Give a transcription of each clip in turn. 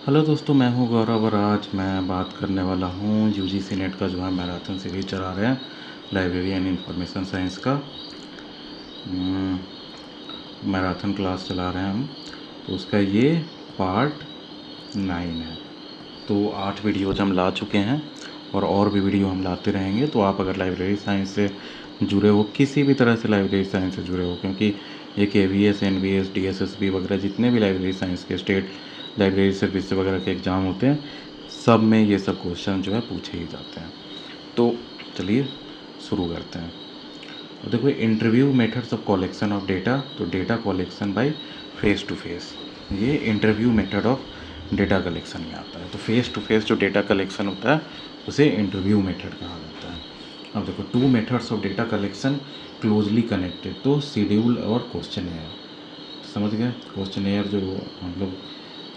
Hello दोस्तों, मैं हूं गौरव और आज मैं बात करने वाला हूं यूजीसी नेट का जो है मैराथन सीरीज चला रहे हैं लाइब्रेरी एंड इंफॉर्मेशन साइंस का मैराथन क्लास चला रहे हैं हम। तो उसका ये पार्ट 9 है। तो 8 वीडियोज हम ला चुके हैं और भी वीडियो हम लाते रहेंगे। तो आप अगर लाइब्रेरी साइंस से जुड़े हो, किसी भी तरह से लाइब्रेरी साइंस से जुड़े हो, क्योंकि ये KVS NVS DSSB वगैरह जितने भी लाइब्रेरी साइंस के स्टेट लाइब्रेरी सर्विस वगैरह के एग्ज़ाम होते हैं, सब में ये सब क्वेश्चन जो है पूछे ही जाते हैं। तो चलिए शुरू करते हैं। और देखो, interview methods of collection of data. तो data collection by face to face, ये interview method of data collection में आता है। तो फेस टू फेस जो डेटा कलेक्शन होता है उसे इंटरव्यू मेथड कहा जाता है। अब देखो, 2 methods of data collection closely connected, तो शेड्यूल और क्वेश्चनेयर। समझ गए? क्वेश्चनेयर जो हम लोग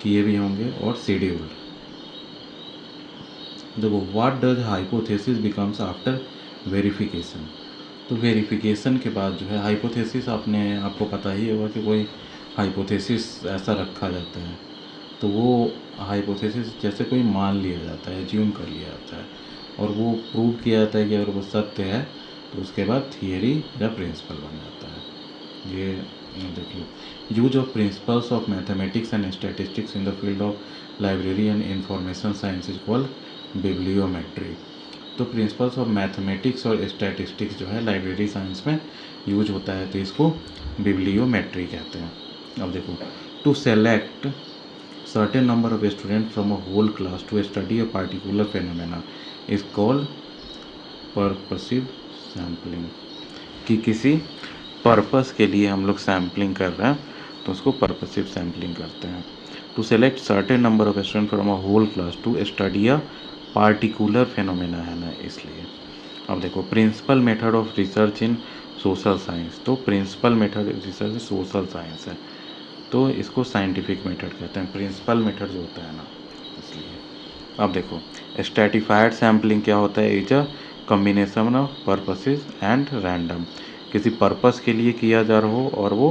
किए भी होंगे और शेड्यूल। देखो, what does hypothesis becomes after verification. तो वेरिफिकेशन के बाद जो है हाइपोथेसिस, आपको पता ही होगा कि कोई हाइपोथेसिस ऐसा रखा जाता है, तो वो हाइपोथेसिस जैसे कोई मान लिया जाता है, ज्यूम कर लिया जाता है, और वो प्रूव किया जाता है कि अगर वो सत्य है तो उसके बाद थियरी या प्रिंसिपल बन जाता है। ये देख लो, use of principles of mathematics and statistics in the field of library and information science is called bibliometry. तो प्रिंसिपल्स ऑफ मैथमेटिक्स और स्टैटिस्टिक्स जो है लाइब्रेरी साइंस में यूज होता है, तो इसको बिब्लियोमेट्री कहते हैं। अब देखो, to select certain number of student from a whole class to study a particular phenomena is called purposive sampling. कि किसी पर्पस के लिए हम लोग सैम्पलिंग कर रहे हैं तो उसको पर्पसिव सैम्पलिंग करते हैं। To select certain number of student from a whole class to study a particular phenomena है ना, इसलिए। अब देखो, principle method of research in social science. तो principle method research social science है, तो इसको साइंटिफिक मेथड कहते हैं, प्रिंसिपल मेथड जो होता है ना, इसलिए। अब देखो, स्ट्रैटिफाइड सैम्पलिंग क्या होता है? Is a combination of purposes and random. किसी पर्पस के लिए किया जा रहा हो और वो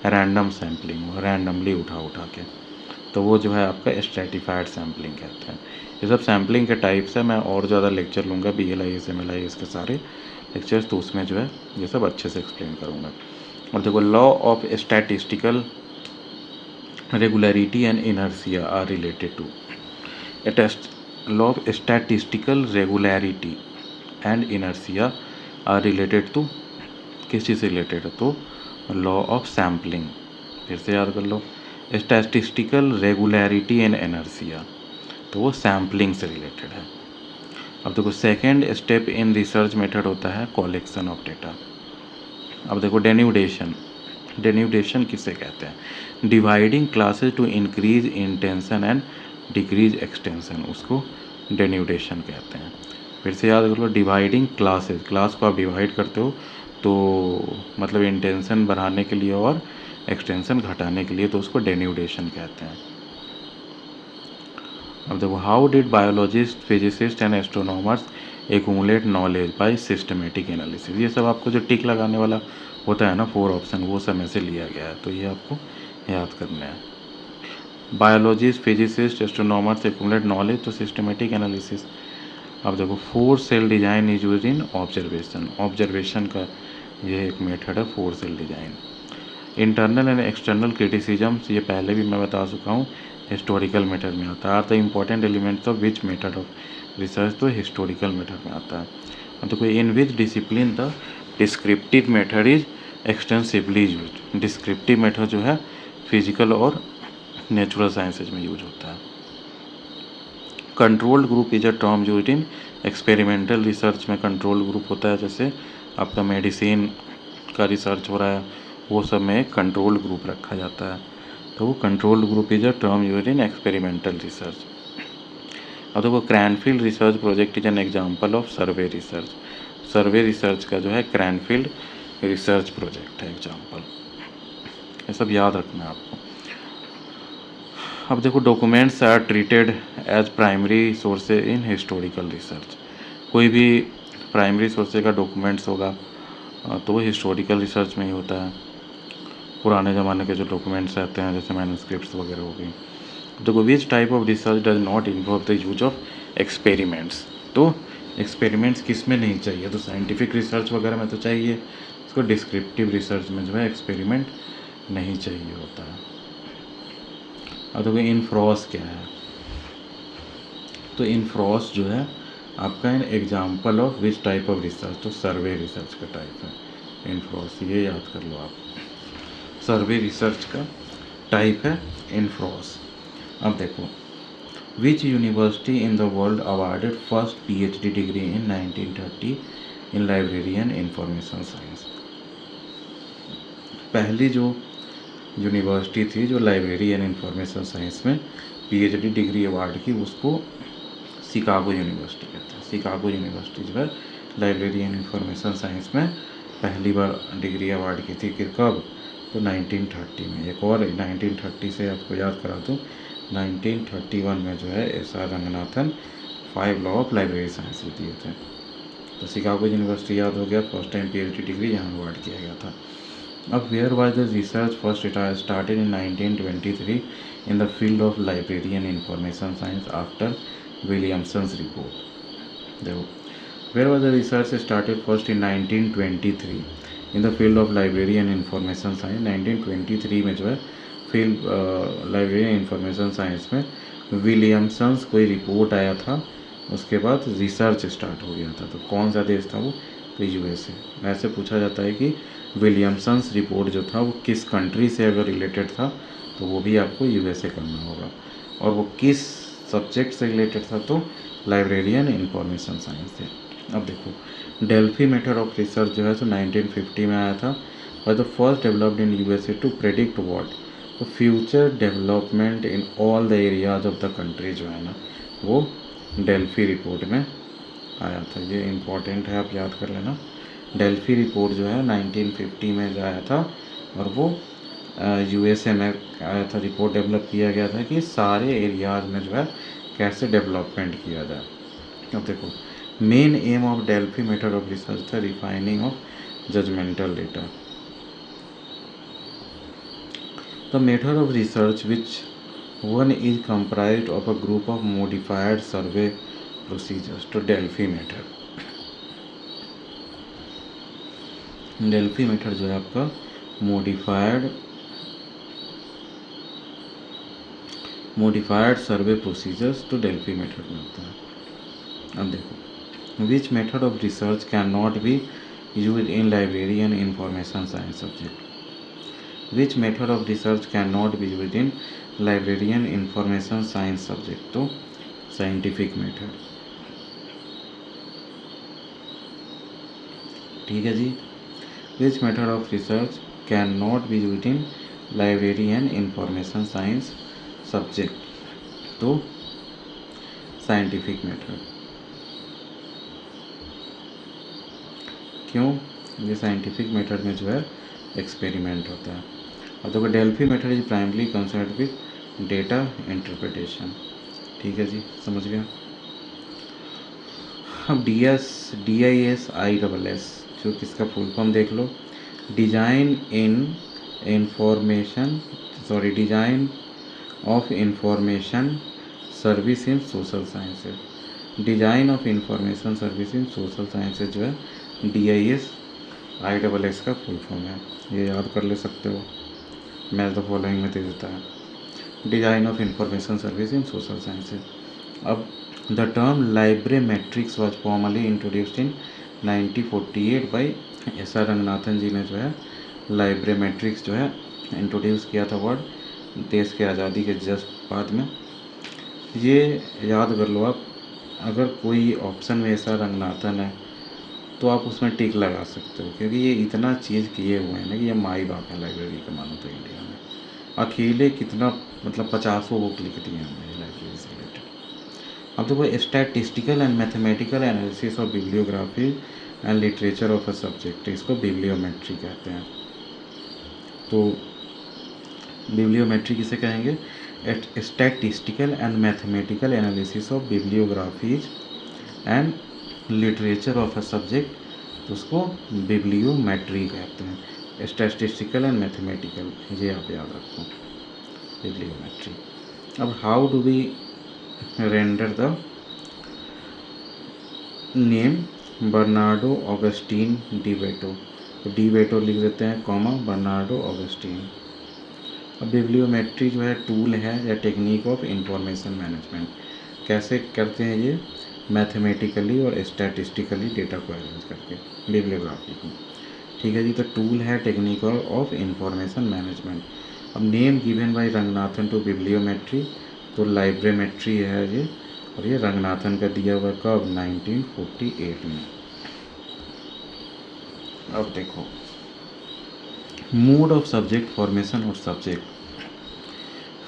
रैंडम सैम्पलिंग हो, रैंडमली उठा के, तो वो जो है आपका स्ट्रैटिफाइड सैम्पलिंग कहते हैं। ये सब सैम्पलिंग के टाइप्स है। मैं और ज़्यादा लेक्चर लूँगा BLIS MLIS के सारे लेक्चर्स, तो उसमें जो है ये सब अच्छे से एक्सप्लेन करूँगा। और देखो, law of statistical regularity and inertia are related to a test. Law of statistical regularity and inertia are related to, किस चीज़ से रिलेटेड है? तो लॉ ऑफ सैम्पलिंग। फिर से याद कर लो, स्टैटिस्टिकल रेगुलरिटी एंड इनर्शिया, तो वो सैम्पलिंग से रिलेटेड है। अब देखो, second step in research method होता है कलेक्शन ऑफ डेटा। अब देखो, डेन्यूडेशन। डेन्यूडेशन किसे कहते हैं? Dividing classes to increase intension and decrease extension, उसको डेन्यूडेशन कहते हैं। फिर से याद कर लो, डिवाइडिंग क्लासेस, क्लास को आप डिवाइड करते हो तो मतलब इंटेंशन बढ़ाने के लिए और एक्सटेंशन घटाने के लिए, तो उसको डेन्यूडेशन कहते हैं। अब देखो, how did biologist, physicist and astronomers accumulate knowledge by systematic analysis. ये सब आपको जो टिक लगाने वाला होता है ना, 4 ऑप्शन, वो समय से लिया गया है, तो ये आपको याद करना है। Biologist, physicist, astronomers accumulate knowledge to systematic analysis. अब देखो, 4 cell design is use in observation. Observation का ये एक मेथड है, 4 cell design. Internal and external criticisms, ये पहले भी मैं बता चुका हूँ, हिस्टोरिकल मेथड में आता है। Are the important elements of which method of research, तो हिस्टोरिकल मेथड में आता है। तो कोई in which discipline the descriptive method is extensively use. Descriptive method जो है फिजिकल और नेचुरल साइंसेज में यूज होता है। Controlled group is a term use in experimental research में। कंट्रोल ग्रुप होता है, जैसे आपका मेडिसिन का रिसर्च हो रहा है, वो सब में एक कंट्रोल ग्रुप रखा जाता है, तो वो control group is a term use in experimental research. और देखो, Cranfield research project is an example of survey research. Survey research का जो है क्रैनफील्ड रिसर्च प्रोजेक्ट है एग्जांपल। ये सब याद रखना है आपको। अब देखो, documents are treated as primary sources in historical research. कोई भी प्राइमरी सोर्सेज का डॉक्यूमेंट्स होगा तो वो हिस्टोरिकल रिसर्च में ही होता है। पुराने ज़माने के जो डॉक्यूमेंट्स रहते हैं, जैसे मैन्युस्क्रिप्ट्स वगैरह हो गई, देखो which type of research does not involve the use of experiments. तो एक्सपेरिमेंट्स किस में नहीं चाहिए, तो साइंटिफिक रिसर्च वगैरह में तो चाहिए, इसको डिस्क्रिप्टिव रिसर्च में जो है एक्सपेरिमेंट नहीं चाहिए होता है। अब देखो इनफ्रॉस क्या है, तो इनफ्रॉस जो है आपका an example of which type of research, तो सर्वे रिसर्च का टाइप है इनफ्रॉस, ये याद कर लो आप, सर्वे रिसर्च का टाइप है इनफ्रॉस। अब देखो which university in the world awarded first PhD degree in 1930 in library and information science. पहली जो यूनिवर्सिटी थी जो लाइब्रेरी एंड इंफॉर्मेशन साइंस में PhD डिग्री अवार्ड की, उसको शिकागो यूनिवर्सिटी कहते हैं। शिकागो यूनिवर्सिटी जो है लाइब्रेरी एंड इंफॉर्मेशन साइंस में पहली बार डिग्री अवार्ड की थी कि कब, तो 1930 में। एक और 1930 से आपको याद करा दूँ, 1931 में जो है SR Ranganathan 5 law of library science दिए थे। तो शिकागो यूनिवर्सिटी याद हो गया, फर्स्ट टाइम PhD डिग्री यहाँ अवार्ड किया गया था। अब where was the research first started in 1923 in the field of library and information science after Williamson's report. देखो where was the research started first in 1923 in the field of library and information science. 1923 में जो है field library and information science में Williamson's कोई report आया था, उसके बाद रिसर्च स्टार्ट हो गया था। तो कौन सा देश था वो, तो USA। ऐसे पूछा जाता है कि विलियमसन्स रिपोर्ट जो था वो किस कंट्री से अगर रिलेटेड था तो वो भी आपको USA करना होगा, और वो किस सब्जेक्ट से रिलेटेड था, तो लाइब्रेरी एंड इंफॉर्मेशन साइंस से। अब देखो डेल्फी मेथड ऑफ रिसर्च जो है तो 1950 में आया था, और the first developed in USA to predict what, तो future development in all the areas of the country जो है ना, वो डेल्फी रिपोर्ट में आया था। ये इम्पॉर्टेंट है, आप याद कर लेना। डेल्फी रिपोर्ट जो है 1950 में जो आया था, और वो USA में आया था। रिपोर्ट डेवलप किया गया था कि सारे एरियाज में जो है कैसे डेवलपमेंट किया जाए। अब देखो main aim of Delphi method of research था refining of judgmental data. The method of research which one is comprised of a group of modified survey procedures to Delphi method। Delphi method जो है आपका modified survey procedures to Delphi method में होता है। अब देखो which method of research cannot be used in library and information science subject। which method of research cannot be used in library and information science subject, तो scientific method। ठीक है जी। which method of research cannot be used in library and information science subject, तो scientific method। क्यों, ये scientific method में जो है experiment होता है। अब देखो Delphi method is primarily concern with data interpretation. ठीक है जी, समझ गया। अब DISIS जो किसका फुल फॉर्म देख लो, design of information service in social sciences. Design of information service in social sciences जो है DISIS का फुल फॉर्म है, ये याद कर ले सकते हो, मैच द फॉलोइंग में दे देता है। Design of information service in social sciences. अब the term librametrics was formally introduced in 1948 by SR Ranganathan ji ने जो है लाइब्रेमेट्रिक्स जो है इंट्रोड्यूस किया था वर्ड देश के आज़ादी के जस्ट बाद में। ये याद कर लो आप, अगर कोई ऑप्शन में SR रंगनाथन है तो आप उसमें टिक लगा सकते हो, क्योंकि ये इतना चीज़ किए हुए हैं ना कि ये माई बाप है लाइब्रेरी का, मानो तो इंडिया में अकेले कितना मतलब 50 बुक लिख दिए हमने लाइब्रेरी से रिलेटेड। अब देखो statistical and mathematical analysis of bibliography and literature of a subject, इसको बिब्लियोमेट्री कहते हैं। तो बिब्लियोमेट्री किसे कहेंगे, statistical and mathematical analysis of bibliographies and literature of a subject, तो उसको बिब्लियोमेट्री कहते हैं। स्टैटिस्टिकल एंड मैथमेटिकल, ये आप याद रखो, बिब्लियोमेट्री। अब how do we render the name Bernardo Augustine de Veto, तो डी वेटो लिख देते हैं कॉमा बर्नार्डो ऑगस्टीन। अब बिब्लियोमेट्री जो है टूल है या टेक्निक ऑफ इंफॉर्मेशन मैनेजमेंट। कैसे करते हैं ये? मैथमेटिकली और स्टैटिस्टिकली डेटा को अरेंज करके बिब्लियोग्राफी को। ठीक है जी, तो टूल है टेक्निक ऑफ इंफॉर्मेशन मैनेजमेंट। अब name given by Ranganathan to bibliometry, तो लाइब्रेमेट्री है ये, और ये रंगनाथन का दिया हुआ कब? 1948 में। अब देखो मोड ऑफ सब्जेक्ट फॉर्मेशन और subject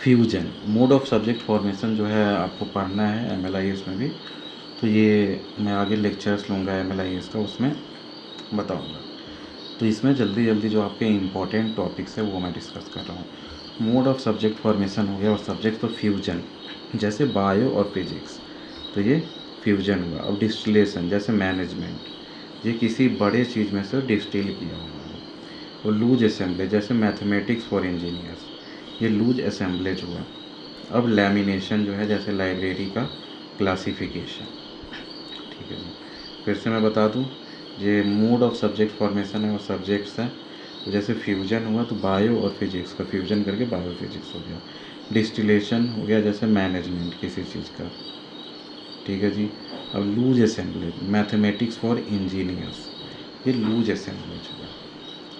fusion. Mode of subject formation जो है आपको पढ़ना है MLIS में भी, तो ये मैं आगे लेक्चर्स लूँगा MLIS का, उसमें बताऊँगा। तो इसमें जल्दी जल्दी जो आपके इम्पोर्टेंट टॉपिक्स है वो मैं डिस्कस कर रहा हूँ। मोड ऑफ सब्जेक्ट फॉर्मेशन हो गया, और सब्जेक्ट तो फ्यूजन, जैसे बायो और फिजिक्स, तो ये फ्यूजन हुआ। अब डिस्टिलेशन जैसे मैनेजमेंट, ये किसी बड़े चीज़ में से डिस्टिल किया हुआ है। और लूज असेंबलेज जैसे मैथमेटिक्स फॉर इंजीनियर्स, ये लूज असेंबलेज हुआ। अब लैमिनेशन जो है जैसे लाइब्रेरी का क्लासिफिकेशन। ठीक है जी, फिर से मैं बता दूं, ये मोड ऑफ सब्जेक्ट फॉर्मेशन है और सब्जेक्ट्स हैं। तो जैसे फ्यूजन हुआ तो बायो और फिजिक्स का फ्यूजन करके बायो फिजिक्स हो गया। डिस्टिलेशन हो गया जैसे मैनेजमेंट किसी चीज़ का। ठीक है जी, अब loose assemblage mathematics for engineers, ये लूज असेंबलेज हुआ।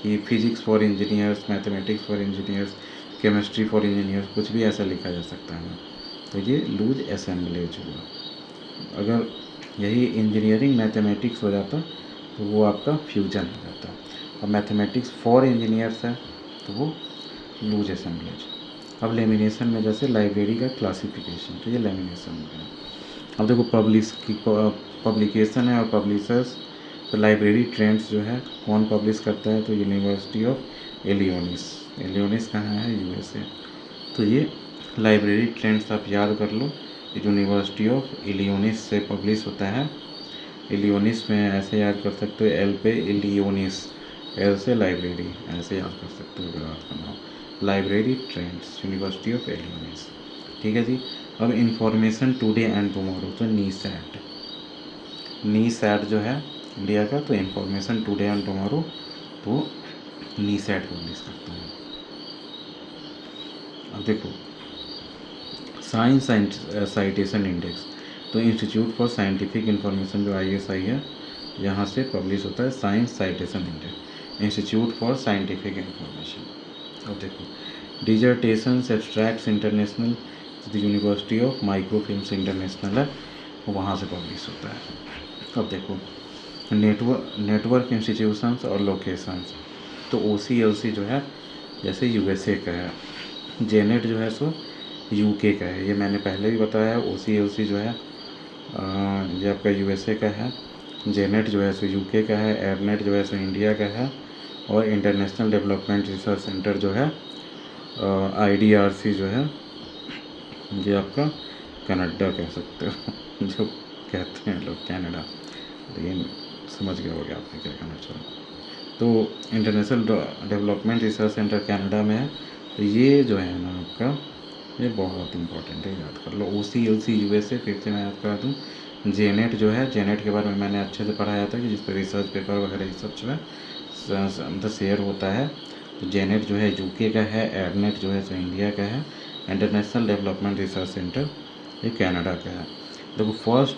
कि physics for engineers, mathematics for engineers, chemistry for engineers, कुछ भी ऐसा लिखा जा सकता है ना, तो ये लूज असेंबलेज हुआ। अगर यही इंजीनियरिंग मैथमेटिक्स हो जाता तो वो आपका फ्यूजन हो जाता। और मैथमेटिक्स फॉर इंजीनियर्स है तो वो लूज असेंबलेज। अब लेमिनेशन में जैसे लाइब्रेरी का क्लासिफिकेशन, तो ये लेमिनेशन हो गया। अब देखो पब्लिकेशन है और पब्लिशर्स, तो लाइब्रेरी ट्रेंड्स जो है कौन पब्लिश करता है? तो यूनिवर्सिटी ऑफ इलिनॉइस। इलिनॉइस कहाँ है? USA। तो ये लाइब्रेरी ट्रेंड्स आप याद कर लो, यूनिवर्सिटी ऑफ इलिनॉइस से पब्लिश होता है। इलिनॉइस में ऐसे याद कर सकते हो, एल पे इलिनॉइस, एल से लाइब्रेरी, ऐसे याद कर सकते हो अगर आपका नाम। Library trends, university of Illinois. ठीक है जी। अब इंफॉर्मेशन टुडे एंड टुमारो, तो नीसैट। नीसैट जो है इंडिया का, तो इंफॉर्मेशन टुडे एंड टुमारो, तो नीसैट पब्लिश करता है। अब देखो साइंस साइटेशन इंडेक्स, तो इंस्टीट्यूट फॉर साइंटिफिक इंफॉर्मेशन जो ISI है, यहाँ से पब्लिश होता है science citation index, institute for scientific information. अब देखो dissertations abstracts international, the university of microfilms international है, वहाँ से पब्लिश होता है। अब देखो नेटवर्क इंस्टीट्यूशंस और लोकेशंस, तो OCLC जो है जैसे USA का है, जेनेट जो है सो UK का है, ये मैंने पहले भी बताया। OCLC जो है ये आपका USA का है, जेनेट जो है सो UK का है, एयरनेट जो है सो इंडिया का है, और इंटरनेशनल डेवलपमेंट रिसर्च सेंटर जो है IDRC जो है ये आपका कनाडा कह सकते हो जो कहते हैं लोग कनाडा, लेकिन समझ गए होगे आपने क्या कहना चाह रहा। तो international development research centre Canada में है। तो ये जो है ना आपका, ये बहुत इंपॉर्टेंट है, याद कर लो। OCLC USA, फिर से मैं याद करा दूँ। जेनेट जो है, जेनेट के बारे में मैंने अच्छे से पढ़ाया था कि जिस पर रिसर्च पेपर वगैरह ये सब जो है मतलब शेयर होता है। तो जेनेट जो है UK का है, एयरनेट जो है सो इंडिया का है, इंटरनेशनल डेवलपमेंट रिसर्च सेंटर ये कनाडा का है। देखो first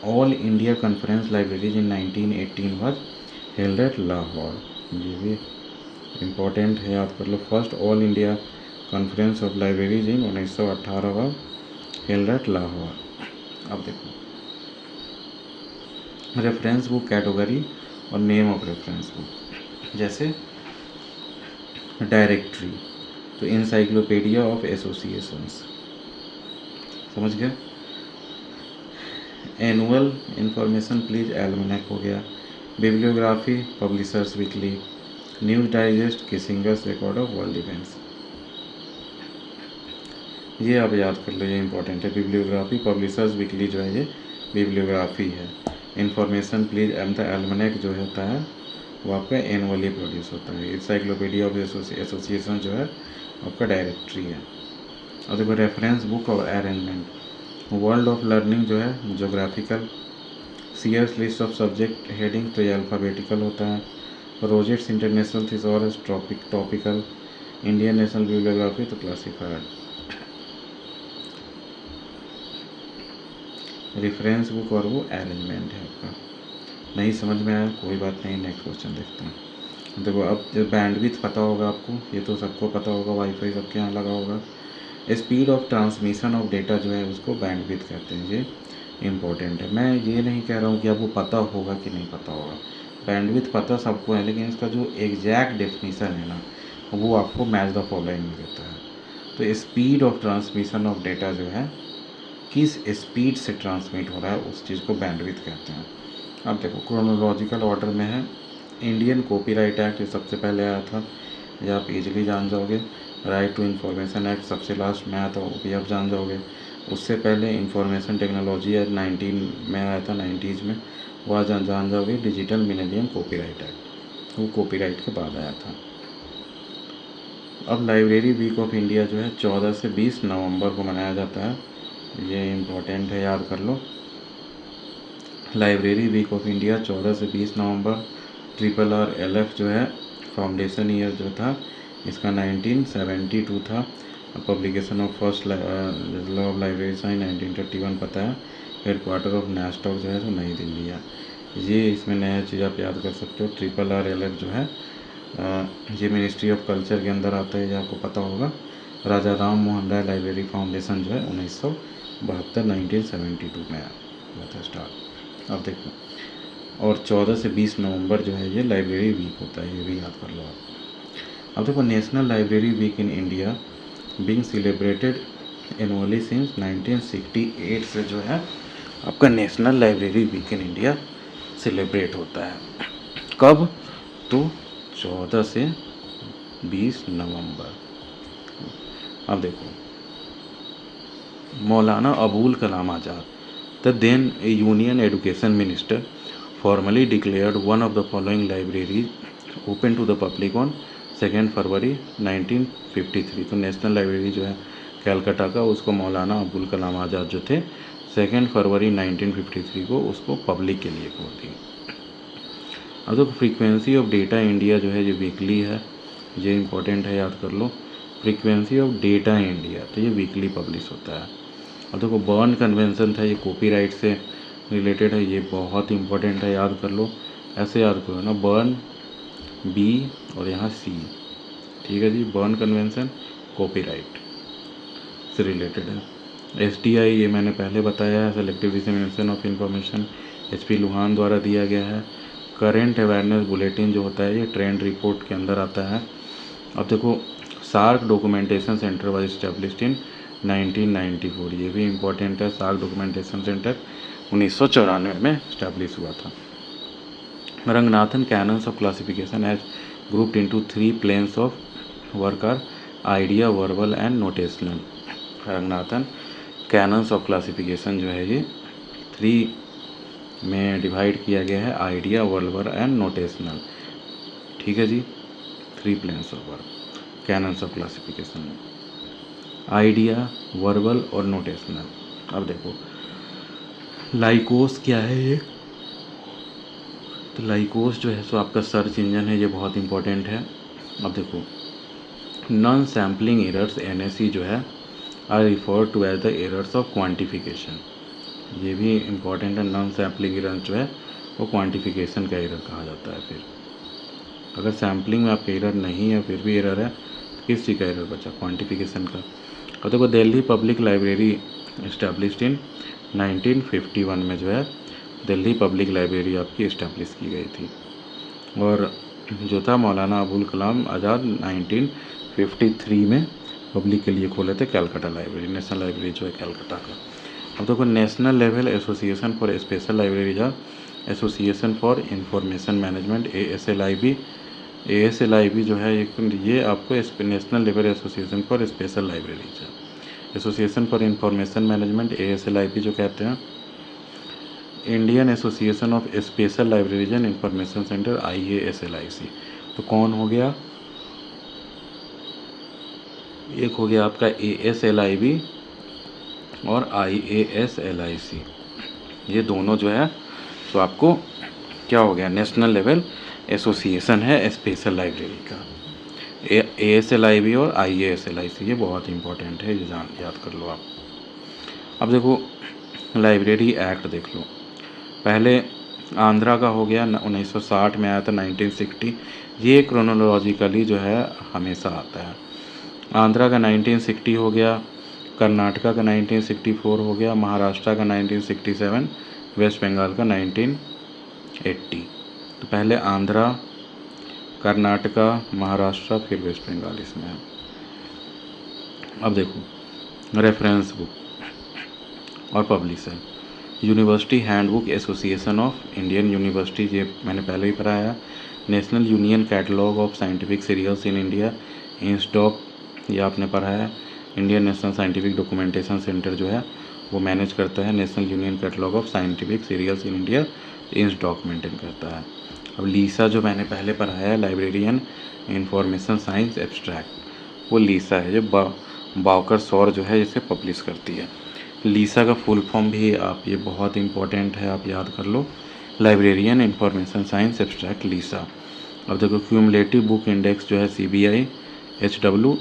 all India conference libraries in 1918 was held at Lahore, ये भी इम्पोर्टेंट है, याद कर लो। First all India conference of libraries in 1918 was held at Lahore. अब देखो रेफरेंस बुक कैटेगरी और नेम ऑफ रेफरेंस बुक, जैसे डायरेक्टरी, तो इंसाइक्लोपीडिया ऑफ एसोसिएशंस, समझ गए। एनुअल इंफॉर्मेशन प्लीज एल्मनेक हो गया, bibliography publishers weekly, news digest Keesing's record of world events, ये आप याद कर लो, ये इंपॉर्टेंट है। बिब्लियोग्राफी पब्लिशर्स वीकली जो है ये बिब्लियोग्राफी है। इंफॉर्मेशन प्लीज द एल्मनेक जो होता है वो आपका एनुअली प्रोड्यूस होता है। इंसाइक्लोपीडिया ऑफ एसोसिएशन जो है आपका डायरेक्टरी है। और देखो रेफरेंस बुक और अरेंजमेंट। वर्ल्ड ऑफ लर्निंग जो है geographical, Sears list of subject heading तो ये अल्फ़ाबेटिकल होता है। Roget's international thesaurus topical, Indian national bibliography तो क्लासिफाइड। रेफरेंस बुक और वो अरेंजमेंट है आपका। नहीं समझ में आया कोई बात नहीं, नेक्स्ट क्वेश्चन देखते हैं। देखो अब जो बैंडविड्थ पता होगा आपको, ये तो सबको पता होगा, वाईफाई सबके यहाँ लगा होगा। Speed of transmission of data जो है उसको बैंडविड्थ कहते हैं, ये इम्पोर्टेंट है। मैं ये नहीं कह रहा हूँ कि आपको पता होगा कि नहीं पता होगा, बैंडविड्थ पता सबको है, लेकिन इसका जो एग्जैक्ट डेफिनीशन है ना वो आपको मैच द फॉलोइंग में देता है। तो speed of transmission of data जो है किस स्पीड से ट्रांसमिट हो रहा है उस चीज़ को बैंडविड्थ कहते हैं। अब देखो क्रोनोलॉजिकल ऑर्डर में है, इंडियन कॉपीराइट एक्ट ये सबसे पहले आया था, ये आप इजीली जान जाओगे। राइट टू इन्फॉर्मेशन एक्ट सबसे लास्ट में आया था, वो भी आप जान जाओगे। उससे पहले इंफॉर्मेशन टेक्नोलॉजी एक्ट 19 में आया था, 90s में, वह जान जाओगे। डिजिटल मिलेनियम कॉपीराइट एक्ट वो कॉपीराइट के बाद आया था। अब लाइब्रेरी वीक ऑफ इंडिया जो है 14 से 20 नवंबर को मनाया जाता है, ये इम्पोर्टेंट है, याद कर लो। लाइब्रेरी वीक ऑफ इंडिया 14 से 20 नवंबर। RRLF जो है फाउंडेशन ईयर जो था इसका 1972 था। Publication of first law of library science 1931 पता है। हेडक्वार्टर ऑफ नेस्टॉक जो है तो नई दिल्ली है। ये इसमें नया चीज़ आप याद कर सकते हो। RRLF जो है ये मिनिस्ट्री ऑफ कल्चर के अंदर आता है, ये आपको पता होगा। राजा राम मोहन राय लाइब्रेरी फाउंडेशन जो है 1972 1972 में आया था स्टार्ट। अब देखो, और 14 से 20 नवंबर जो है ये लाइब्रेरी वीक होता है, ये भी याद कर लो आप। अब देखो national library week in India being celebrated annually since 1968 से जो है आपका national library week in India celebrate होता है। कब? तो 14 से 20 नवंबर। अब देखो Maulana Abul Kalam Azad, the then union education minister, formally declared one of the following libraries open to the public on 2 फरवरी 1953। तो नेशनल लाइब्रेरी जो है कैलकाटा का, उसको मौलाना अबुल कलाम आज़ाद जो थे 2 फरवरी 1953 को उसको पब्लिक के लिए खोल दी। अब तो फ्रीक्वेंसी ऑफ डेटा इंडिया जो है ये वीकली है, ये इंपॉर्टेंट है, याद कर लो। फ्रीक्वेंसी ऑफ डेटा इंडिया तो ये वीकली पब्लिश होता है। अब देखो बर्न कन्वेंशन था, ये कॉपीराइट से रिलेटेड है, ये बहुत इंपॉर्टेंट है, याद कर लो। ऐसे याद करो ना, बर्न बी और यहाँ सी, ठीक है जी। बर्न कन्वेंशन कॉपीराइट से रिलेटेड है। STI ये मैंने पहले बताया है, selective dissemination of information, HP लुहान द्वारा दिया गया है। करेंट अवेयरनेस बुलेटिन जो होता है ये ट्रेंड रिपोर्ट के अंदर आता है। अब देखो SAARC documentation centre was established in 1994, ये भी इम्पोर्टेंट है। सार्क डॉक्यूमेंटेशन सेंटर 1994 में इस्टेब्लिश हुआ था। Ranganathan canons of classification as grouped into 3 planes of work are idea, verbal and notational. Ranganathan canons of classification जो है ये 3 में डिवाइड किया गया है, आइडिया, वर्बल एंड नोटेशनल, ठीक है जी। 3 planes of work canons of classification में, आइडिया, वर्बल और नोटेशनल। अब देखो लाइकोस क्या है ये, तो लाइकोस जो है सो आपका सर्च इंजन है, ये बहुत इंपॉर्टेंट है। अब देखो नॉन सैम्पलिंग एरर्स NSE जो है are refer to as the errors of quantification, ये भी इम्पॉर्टेंट है। नॉन सैम्पलिंग एरर जो है वो क्वांटिफिकेशन का एरर कहा जाता है। फिर अगर सैम्पलिंग में आपका एरर नहीं है फिर भी एरर है, तो किस चीज़ का एरर बचा? क्वांटिफिकेशन का। और देखो Delhi public library established in 1951 में जो है दिल्ली पब्लिक लाइब्रेरी आपकी इस्टेब्लिश की गई थी। और जो था मौलाना अबुल कलाम आज़ाद 1953 में पब्लिक के लिए खोले थे कैलकाटा लाइब्रेरी, नेशनल लाइब्रेरी जो है कैलकाटा का। अब देखो national level association for special libraries or association for information management, ASLIB जो है ये आपको national level association for special libraries है। Association for information management ASLIB जो कहते हैं। Indian association of special libraries and information centre IASLIC। तो कौन हो गया? एक हो गया आपका ASLIB और IASLIC, ये दोनों जो है तो आपको क्या हो गया, नेशनल लेवल एसोसिएशन है स्पेशल लाइब्रेरी का। ASLIB और IASLIC ये बहुत इंपॉर्टेंट है, ये याद कर लो आप। अब देखो लाइब्रेरी एक्ट देख लो, पहले आंध्रा का हो गया 1960 में आया था, 1960, ये क्रोनोलॉजिकली जो है हमेशा आता है। आंध्रा का 1960 हो गया, कर्नाटका का 1964 हो गया, महाराष्ट्र का 1967, वेस्ट बंगाल का 1980। तो पहले आंध्रा, कर्नाटका, महाराष्ट्र, फिर वेस्ट बंगाल इसमें है। अब देखो रेफरेंस बुक और publisher, university handbook association of Indian university, ये मैंने पहले ही पढ़ाया। National union catalogue of scientific serials in India, INSDOC, ये आपने पढ़ा है। Indian national scientific documentation centre जो है वो मैनेज करता है national union catalogue of scientific serials in India, INSDOC maintain करता है। अब लीसा जो मैंने पहले पढ़ाया है, लाइब्रेरियन इंफॉर्मेशन साइंस एब्स्ट्रैक्ट, वो लीसा है जो बावकर सौर जो है इसे पब्लिश करती है। लीसा का फुल फॉर्म भी आप, ये बहुत इंपॉर्टेंट है, आप याद कर लो, लाइब्रेरियन इंफॉर्मेशन साइंस एब्स्ट्रैक्ट लीसा। अब देखो क्यूमुलेटिव बुक इंडेक्स जो है CBI HW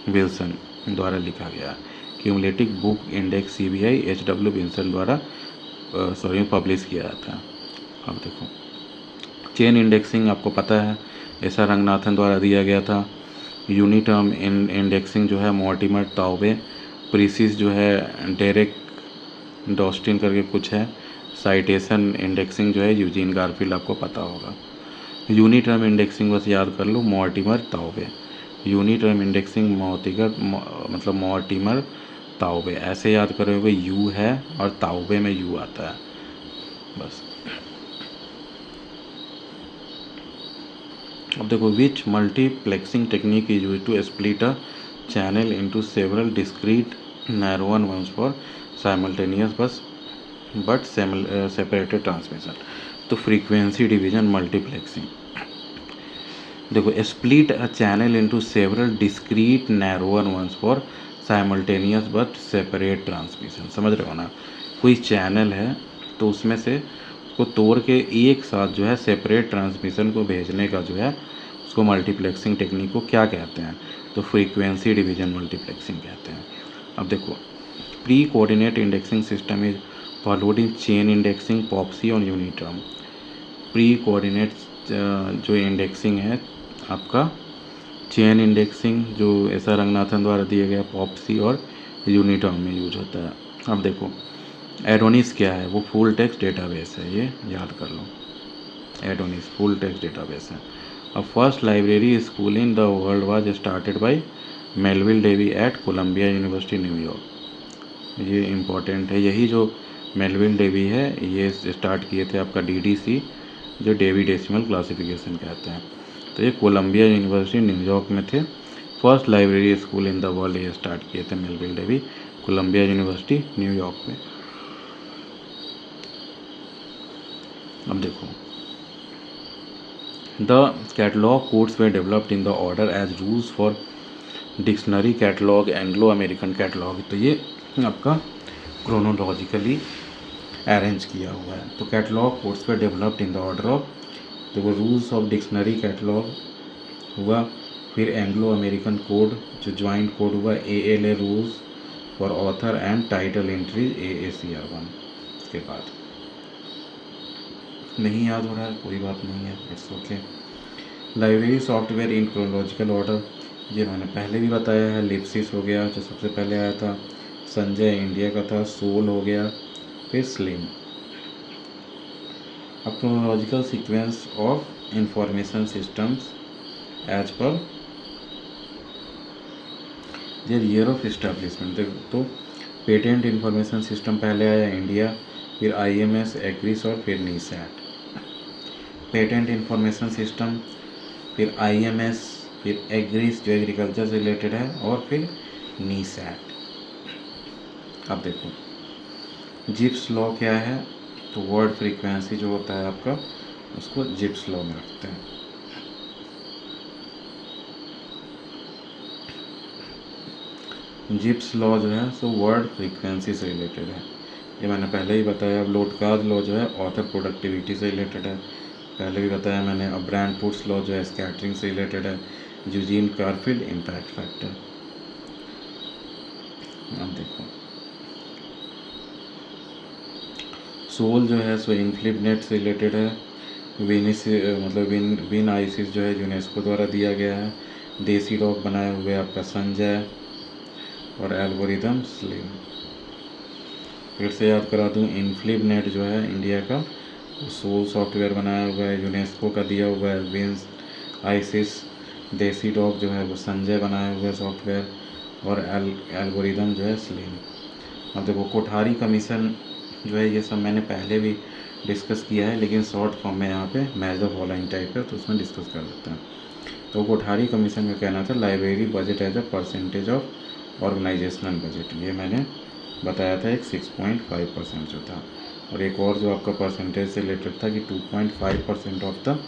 विल्सन द्वारा लिखा गया। Cumulative book index CBI HW Wilson द्वारा पब्लिश किया था। अब देखो चेन इंडेक्सिंग आपको पता है, एस आर रंगनाथन द्वारा दिया गया था। यूनिटर्म इंडेक्सिंग जो है मॉर्टिमर ताउबे, प्रीसिस जो है डेरेक डॉस्टिन करके कुछ है। साइटेशन इंडेक्सिंग जो है यूजीन गारफील्ड, आपको पता होगा। यूनिटर्म इंडेक्सिंग बस याद कर लो, मॉर्टिमर ताउबे। यूनिटर्म इंडेक्सिंग मतलब मॉर्टिमर ताउबे, ऐसे याद करोगे, यू है और ताउबे में यू आता है बस। अब देखो which multiplexing technique is used to split a channel into several discrete narrow ones for simultaneous but separated transmission. तो फ्रीक्वेंसी डिवीजन मल्टीप्लेक्सिंग। देखो split a channel into several discrete narrower ones for simultaneous but separate transmission. समझ रहे हो ना, कोई channel है तो उसमें से उसको तोड़ के एक साथ जो है सेपरेट ट्रांसमिशन को भेजने का जो है उसको मल्टीप्लेक्सिंग टेक्निक को क्या कहते हैं, तो फ्रीक्वेंसी डिवीजन मल्टीप्लेक्सिंग कहते हैं। अब देखो pre coordinate indexing system is followed in chain indexing, Popsy और यूनिटर्म। प्री कोऑर्डिनेट जो इंडेक्सिंग है आपका, चेन इंडेक्सिंग जो एस आर रंगनाथन द्वारा दिया गया, पॉप्सी और यूनिटर्म में यूज होता है। अब देखो एडोनिस क्या है, वो फुल टेक्स्ट डेटाबेस है, ये याद कर लो, एडोनिस फुल टेक्स्ट डेटाबेस है। अब first library school in the world was started by Melville Davy eight Colombia university New York. ये इम्पोर्टेंट है, यही जो मेलविल डेवी है ये स्टार्ट किए थे आपका DDC, जो डेवी डेसिमल क्लासिफिकेशन कहते हैं। तो ये कोलंबिया यूनिवर्सिटी न्यूयॉर्क में थे। First library school in the world ये स्टार्ट किए थे Melville Davy, Colombia university New York में। अब देखो the catalogue codes way developed in the order as rules for dictionary catalogue, Anglo American catalogue. तो ये आपका क्रोनोलॉजिकली अरेंज किया हुआ है। तो कैटलॉग कोड्स पे developed in the order of, देखो रूल्स ऑफ डिक्शनरी कैटलॉग हुआ, फिर एंग्लो अमेरिकन कोड जो ज्वाइंट कोड हुआ, ALA rules for author and title entries AACR1 के बाद। नहीं याद हो रहा है, कोई बात नहीं है, it's okay. Library software in chronological order, ये मैंने पहले भी बताया है। लिप्सिस हो गया जो सबसे पहले आया था, संजय इंडिया का था, सोल हो गया, फिर स्लिम। अब chronological sequence of information systems as per their year of establishment. तो पेटेंट इंफॉर्मेशन सिस्टम पहले आया इंडिया, फिर IMS, एक्रिस और फिर नीसैट। पेटेंट इंफॉर्मेशन सिस्टम, फिर IMS, फिर एग्रीस जो एग्रीकल्चर से रिलेटेड है, और फिर नीसैट। अब देखो जिप्स लॉ क्या है, तो वर्ड फ्रीक्वेंसी जो होता है आपका उसको जिप्स लॉ में रखते हैं। जिप्स लॉ जो है सो वर्ड फ्रीक्वेंसी से रिलेटेड है, ये मैंने पहले ही बताया। अब लोटकाज लॉ जो है ऑथर प्रोडक्टिविटी से रिलेटेड है, पहले भी बताया मैंने। अब ब्रैंड-पुट्स लॉ जो है स्कैटरिंग से रिलेटेड है। Eugene Garfield impact factor. अब देखो सोल जो है सो इनफ्लिपनेट से रिलेटेड है। विनिस मतलब विन आइसिस जो है यूनेस्को द्वारा दिया गया है। देसी डॉग बनाए हुए आपका संजय और एल्गोरिदम स्लिम। फिर से याद करा दूँ, इनफ्लिपनेट जो है इंडिया का सोल सॉफ्टवेयर बनाया हुआ है, यूनेस्को का दिया हुआ है विंस आइसिस। देसी डॉग जो है वो संजय बनाया हुआ है सॉफ्टवेयर, और एल्गोरिदम जो है स्लिम। अब देखो कोठारी कमीशन जो है ये सब मैंने पहले भी डिस्कस किया है, लेकिन शॉर्ट फॉर्म में यहाँ पे मैच द फॉलोइंग टाइप है तो उसमें डिस्कस कर लेते हैं। तो कोठारी कमीशन का कहना था library budget as a percentage of organisational budget, ये मैंने बताया था एक 6.5% जो था। और एक और जो आपका परसेंटेज से रिलेटेड था कि 2.5% ऑफ द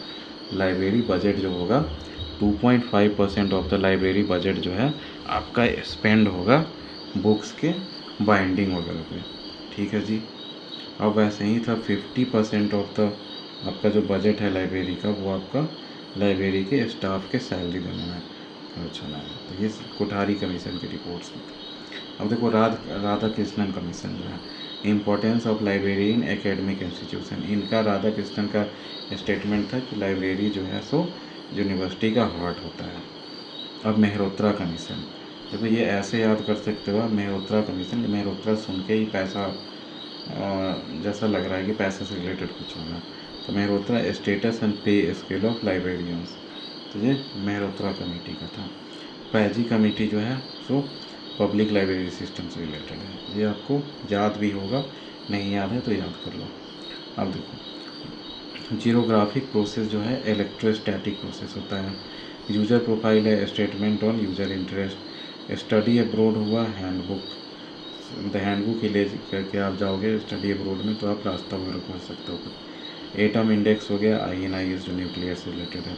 लाइब्रेरी बजट जो होगा, 2.5% ऑफ द लाइब्रेरी बजट जो है आपका स्पेंड होगा बुक्स के बाइंडिंग वगैरह पे। ठीक है जी। अब वैसे ही था 50% ऑफ द आपका जो बजट है लाइब्रेरी का वो आपका लाइब्रेरी के स्टाफ के सैलरी देने में खर्च होना है। तो ये कोठारी कमीशन की रिपोर्ट्स में। अब देखो राधा कृष्णन कमीशन जो है, importance of library in academic institution. इनका राधा कृष्णन का स्टेटमेंट था कि लाइब्रेरी जो है सो यूनिवर्सिटी का हार्ट होता है। अब मेहरोत्रा कमीशन, देखो ये ऐसे याद कर सकते हो आप, मेहरोत्रा कमीशन। मेहरोत्रा सुन के ही पैसा जैसा लग रहा है कि पैसे से रिलेटेड कुछ होगा। तो मेहरोत्रा स्टेटस एंड पे स्केल ऑफ लाइब्रेरियंस, तो ये मेहरोत्रा कमेटी का था। पैजी कमेटी जो है सो पब्लिक लाइब्रेरी सिस्टम से रिलेटेड है, ये आपको याद भी होगा, नहीं याद है तो याद कर लो। अब देखो जीरोग्राफिक प्रोसेस जो है इलेक्ट्रोस्टैटिक प्रोसेस होता है। यूज़र प्रोफाइल है statement on user interest. Study abroad हुआ हैंडबुक, द हैंडबुक ही ले करके आप जाओगे स्टडी अब्रोड में तो आप रास्ता वगैरह खोज सकते हो। एटम इंडेक्स हो गया, INIS जो न्यूक्लियर से रिलेटेड है,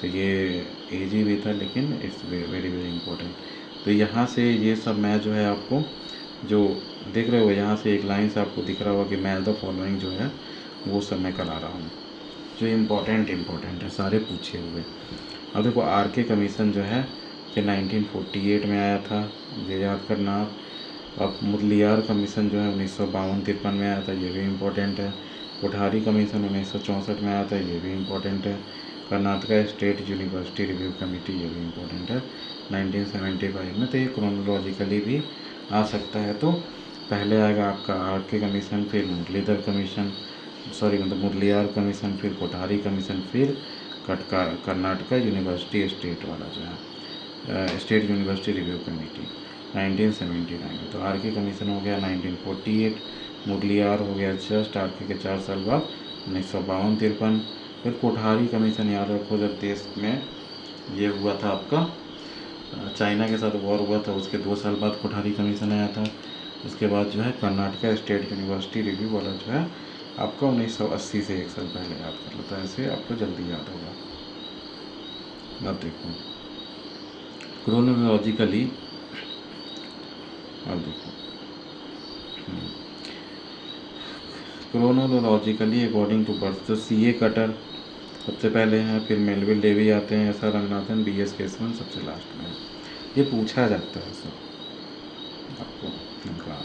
तो ये ईजी भी था लेकिन इट्स वेरी वेरी इंपॉर्टेंट। तो यहाँ से ये सब मैं जो है आपको जो देख रहे हो यहाँ से एक लाइन से आपको दिख रहा होगा कि मैच द फॉलोइंग जो है वो सब मैं करा रहा हूँ, जो इम्पोर्टेंट है सारे पूछे हुए। अब देखो RK कमीशन जो है कि 1948 में आया था, ये याद करना आप। अब मुदलियार कमीशन जो है 1952-53 में आया था, ये भी इम्पोर्टेंट है। कोठारी कमीशन 1964 में आया था, ये भी इम्पोर्टेंट है। Karnataka state university review committee, ये भी इम्पोर्टेंट है 1975 में। तो ये क्रोनोलॉजिकली भी आ सकता है, तो पहले आएगा आपका RK कमीशन, फिर मुरलीधर कमीशन, मतलब मुदलियार कमीशन, फिर कोठारी कमीशन, फिर कर्नाटका यूनिवर्सिटी स्टेट वाला जो है स्टेट यूनिवर्सिटी रिव्यू कमेटी 1979 में। तो RK कमीशन हो गया 1948, मुदलियार हो गया जस्ट RK के 4 साल बाद 1952-53। फिर कोठारी कमीशन याद रखो, जब देश में ये हुआ था आपका चाइना के साथ वॉर हुआ था, उसके 2 साल बाद कोठारी कमीशन आया था। उसके बाद जो है कर्नाटका स्टेट यूनिवर्सिटी रिव्यू वाला जो है आपका 1980 से 1 साल पहले याद कर लो, तो ऐसे आपको जल्दी याद होगा। अब देखो क्रोनोलॉजिकली, अब देखो क्रोनोलॉजिकली अकॉर्डिंग टू बर्थ, तो CA कटर सबसे पहले हैं, फिर मेलविल डेवी आते हैं, SR रंगनाथन, BS केशवन सबसे लास्ट में। ये पूछा जाता है सब आपको इनका।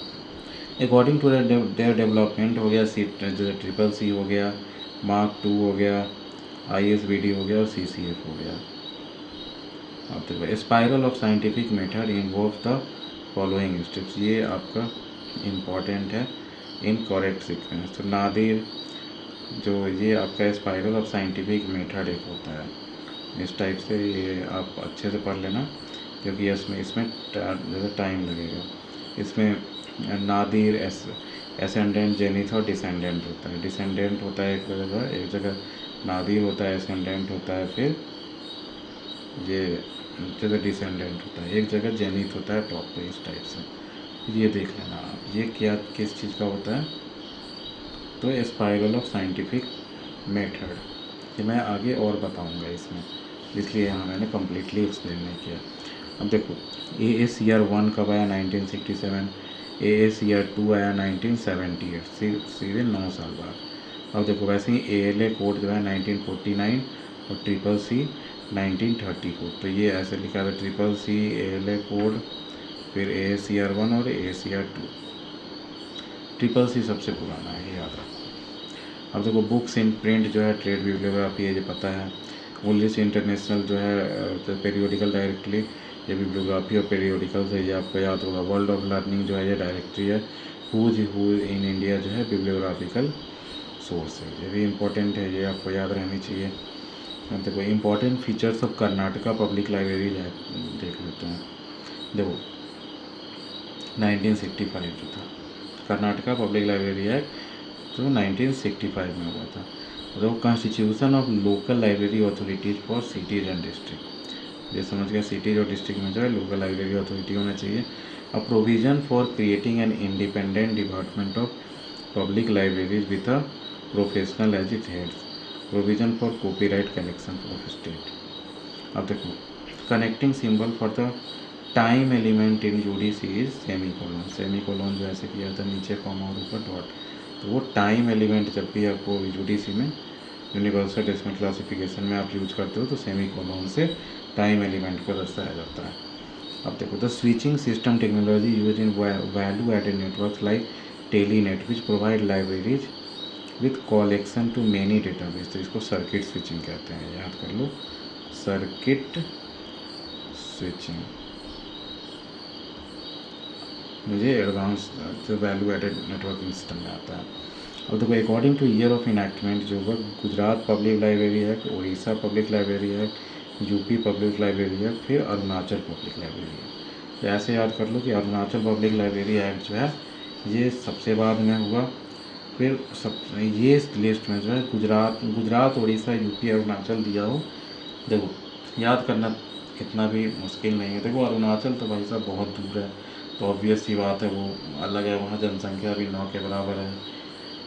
अकॉर्डिंग टू देयर डेवलपमेंट हो गया, CCC हो गया, Mark II हो गया, ISBD हो गया और CCF हो गया। अब देखो spiral of scientific method involve the following steps, ये आपका इम्पॉर्टेंट है इन करेक्ट सीक्वेंस। तो नादिर जो ये आपका स्पायरल ऑफ साइंटिफिक मेथड एक होता है, इस टाइप से ये आप अच्छे से पढ़ लेना, क्योंकि इसमें ज़्यादा टाइम लगेगा। इसमें नादिर एसेंडेंट, जेनिथ और डिसेंडेंट होता है। डिसेंडेंट होता है एक जगह नादिर होता है, एसेंडेंट होता है, फिर ये जगह डिसेंडेंट होता है, एक जगह जेनिथ होता है टॉप पे, इस टाइप से ये देख लेना आप। ये क्या किस चीज़ का होता है, तो स्पायरल ऑफ साइंटिफिक मेथड, ये मैं आगे और बताऊंगा इसमें, इसलिए यहाँ मैंने कम्प्लीटली एक्सप्लेन नहीं किया। अब देखो AACR 1 कब आया 1967, AACR 2 आया 1978, सीधे 9 साल बाद। अब देखो वैसे ही ALA कोड जो है 1949 और CCC 1934। तो ये ऐसे लिखा है CCC ALA कोड, फिर AACR 1 और AACR 2। CCC सबसे पुराना है, ये याद रखो। अब देखो बुक्स इन प्रिंट जो है ट्रेड बिब्लियोग्राफी है, ये पता है। इंग्लिश इंटरनेशनल जो है पेरियोडिकल डायरेक्टरी, ये बिब्लियोग्राफी और पेरियोडिकल से, ये आपको याद होगा। वर्ल्ड ऑफ लर्निंग जो है ये डायरेक्टरी है। हु इन इंडिया जो है बिब्लियोग्राफिकल सोर्स है, ये भी इम्पोर्टेंट है, ये आपको याद रहनी चाहिए। अब देखो important features of Karnataka public library देख लेते हैं। देखो 1965 जो था कर्नाटका पब्लिक लाइब्रेरी एक्ट, जो 1965 में हुआ था। तो constitution of local library authorities for cities and district, ये समझ गया, सिटीज़ और डिस्ट्रिक्ट में जो है लोकल लाइब्रेरी अथॉरिटी होना चाहिए। A provision for creating an independent department of public libraries with a professional as it heads, provision for copyright collection of state. अब देखो connecting symbol for the time element in UDC is semicolon. Semicolon जो ऐसे किया था, नीचे comma और ऊपर dot, तो वो टाइम एलिमेंट जब भी आपको यूडीसी में यूनिवर्सल डेसिमल क्लासिफिकेशन में आप यूज करते हो तो सेमीकोलन से टाइम एलिमेंट को दर्शाया जाता है। अब देखो the switching system technology use in value added networks like Telenet which provide libraries with collection to many database, तो इसको सर्किट स्विचिंग कहते हैं, याद कर लो, सर्किट स्विचिंग। मुझे एडवांस जो वैल्यू एडेड नेटवर्किंग सिस्टम में आता है। अब देखो according to year of enactment जो हुआ, Gujarat public library act, Orissa public library act, UP public library act, फिर अरुणाचल पब्लिक लाइब्रेरी एक्ट। तो ऐसे याद कर लो कि अरुणाचल पब्लिक लाइब्रेरी एक्ट जो है ये सबसे बाद में हुआ। फिर सब ये लिस्ट में जो है गुजरात उड़ीसा यूपी अरुणाचल दिया हो। देखो याद करना इतना भी मुश्किल नहीं है। देखो अरुणाचल तो भाई साहब बहुत दूर है, तो ऑब्वियस सी बात है वो अलग है, वहाँ जनसंख्या भी 9 के बराबर है,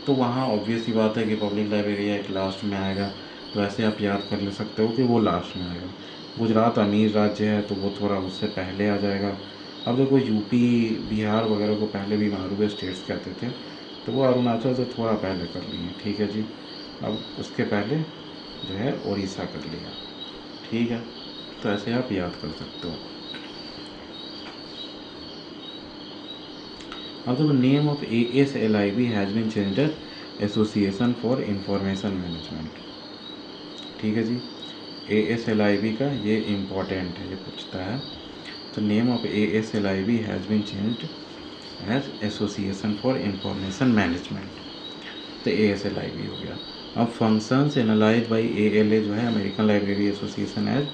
तो वहाँ ऑब्वियस सी बात है कि पब्लिक लाइब्रेरी एक लास्ट में आएगा। तो ऐसे आप याद कर ले सकते हो कि वो लास्ट में आएगा। गुजरात अमीर राज्य है तो वो थोड़ा उससे पहले आ जाएगा। अब देखो यूपी बिहार वगैरह को पहले भी मारूवे स्टेट्स कहते थे, तो वो अरुणाचल से थोड़ा पहले कर लिए, ठीक है जी। अब उसके पहले जो है उड़ीसा कर लिया, ठीक है। तो ऐसे आप याद कर सकते हो। अब देखो name of ASLIB has been changed association for information management, ठीक है जी। ASLIB का ये इम्पोर्टेंट है, ये पूछता है। तो name of ASLIB has been changed as association for information management, तो ASLIB हो गया। अब फंक्शंस एनालाइज बाई ALA जो है American library Association as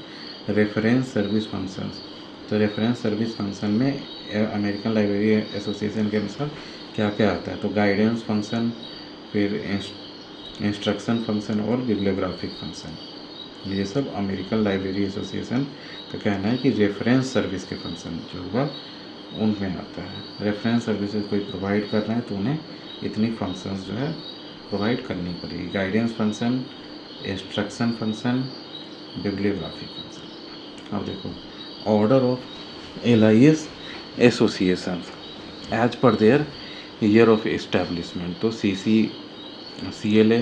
reference service functions, तो रेफरेंस सर्विस फंक्शन में अमेरिकन लाइब्रेरी एसोसिएशन के अनुसार क्या क्या आता है, तो गाइडेंस फंक्शन, फिर इंस्ट्रक्शन फंक्शन और बिब्लियोग्राफिक फंक्शन, ये सब अमेरिकन लाइब्रेरी एसोसिएशन का कहना है कि रेफरेंस सर्विस के फंक्शन जो हुआ उनमें आता है। रेफरेंस सर्विसेज कोई प्रोवाइड कर रहे हैं तो उन्हें इतनी फंक्शंस जो है प्रोवाइड करनी पड़ेगी, guidance function, instruction function, bibliographic function. अब देखो order of LIS associations as per their year of establishment, तो CLA,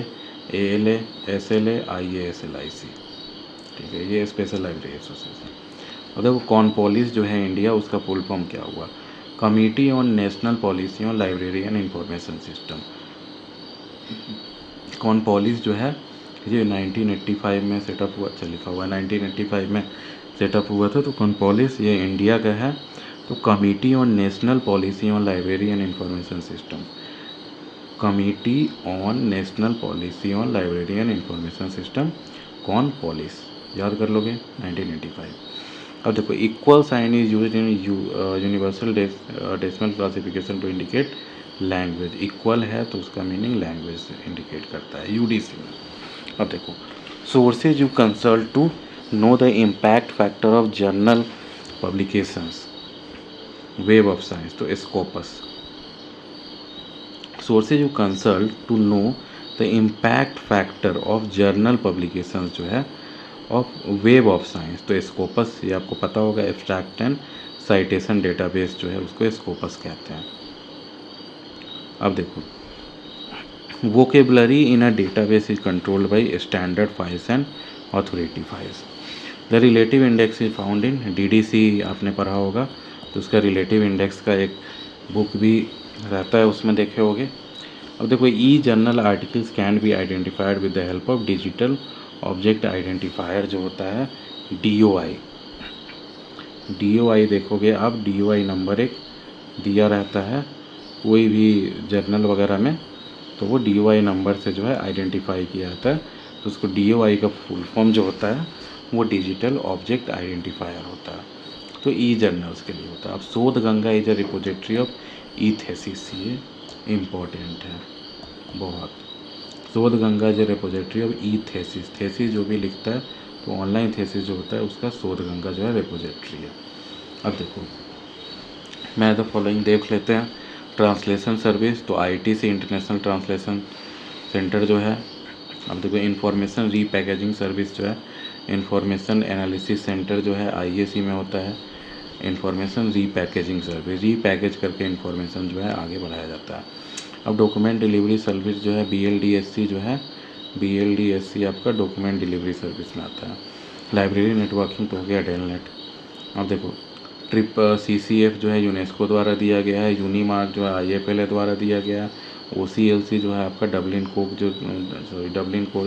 ALA, SLA, IAS, LIC, ठीक है, ये स्पेशल लाइब्रेरी एसोसिएशन। और देखो कॉनपॉलिस जो है इंडिया, उसका फुल फॉर्म क्या हुआ, committee on national policy on library and information system. CONPOLIS जो है ये 1985 में सेटअप हुआ, अच्छा लिखा हुआ है 1985 में सेटअप हुआ था। तो कॉनपॉलिस ये इंडिया का है। तो committee on national policy on library and information system, committee on national policy on library and information system, CONPOLIS, याद कर लोगे 1985। अब देखो equal sign is used in universal decimal classification to indicate language, equal है तो उसका meaning language indicate करता है यूडीसी में। अब देखो sources you consult to know the impact factor of journal publications, web of science, तो Scopus. Sources you consult to know the impact factor of journal publications जो है ऑफ वेब ऑफ साइंस। तो Scopus ये आपको पता होगा, abstract and citation database जो है उसको स्कोपस कहते हैं। अब देखो, vocabulary in a database is controlled by standard files and authority files. The relative index is found in DDC, आपने पढ़ा होगा, तो उसका रिलेटिव इंडेक्स का एक बुक भी रहता है, उसमें देखे होगे। अब देखो, e journal articles can be identified with the help of digital object identifier जो होता है DOI। DOI देखोगे आप, DOI नंबर एक दिया रहता है कोई भी जर्नल वगैरह में, तो वो DOI नंबर से जो है आइडेंटिफाई किया जाता है। तो उसको DOI का फुल फॉर्म जो होता है वो डिजिटल ऑब्जेक्ट आइडेंटिफायर होता है। तो ई जर्नल्स के लिए होता है। अब शोध Ganga is a repository of E thesis, ये इम्पोर्टेंट है बहुत। शोध Ganga is a repository of E thesis, thesis जो भी लिखता है तो ऑनलाइन थेसिस जो होता है उसका शोध गंगा जो है रिपोजिटरी है। अब देखो, मैं द फॉलोइंग देख लेते हैं। ट्रांसलेशन सर्विस, तो ITC इंटरनेशनल ट्रांसलेशन सेंटर जो है। अब देखो, इंफॉर्मेशन रीपैकेजिंग सर्विस जो है, इंफॉर्मेशन एनालिसिस सेंटर जो है IAC में होता है। इंफॉर्मेशन रीपैकेजिंग सर्विस, रीपैकेज करके इंफॉर्मेशन जो है आगे बढ़ाया जाता है। अब डॉक्यूमेंट डिलीवरी सर्विस जो है BLDSC जो है, BLDSC आपका डॉक्यूमेंट डिलीवरी सर्विस में आता है। लाइब्रेरी नेटवर्किंग तो हो गया डेलनेट। अब देखो, ट्रिप CCF जो है यूनेस्को द्वारा दिया गया है। यूनीमार्क जो है IFLA द्वारा दिया गया है। OCLC जो है आपका डब्लिन कोड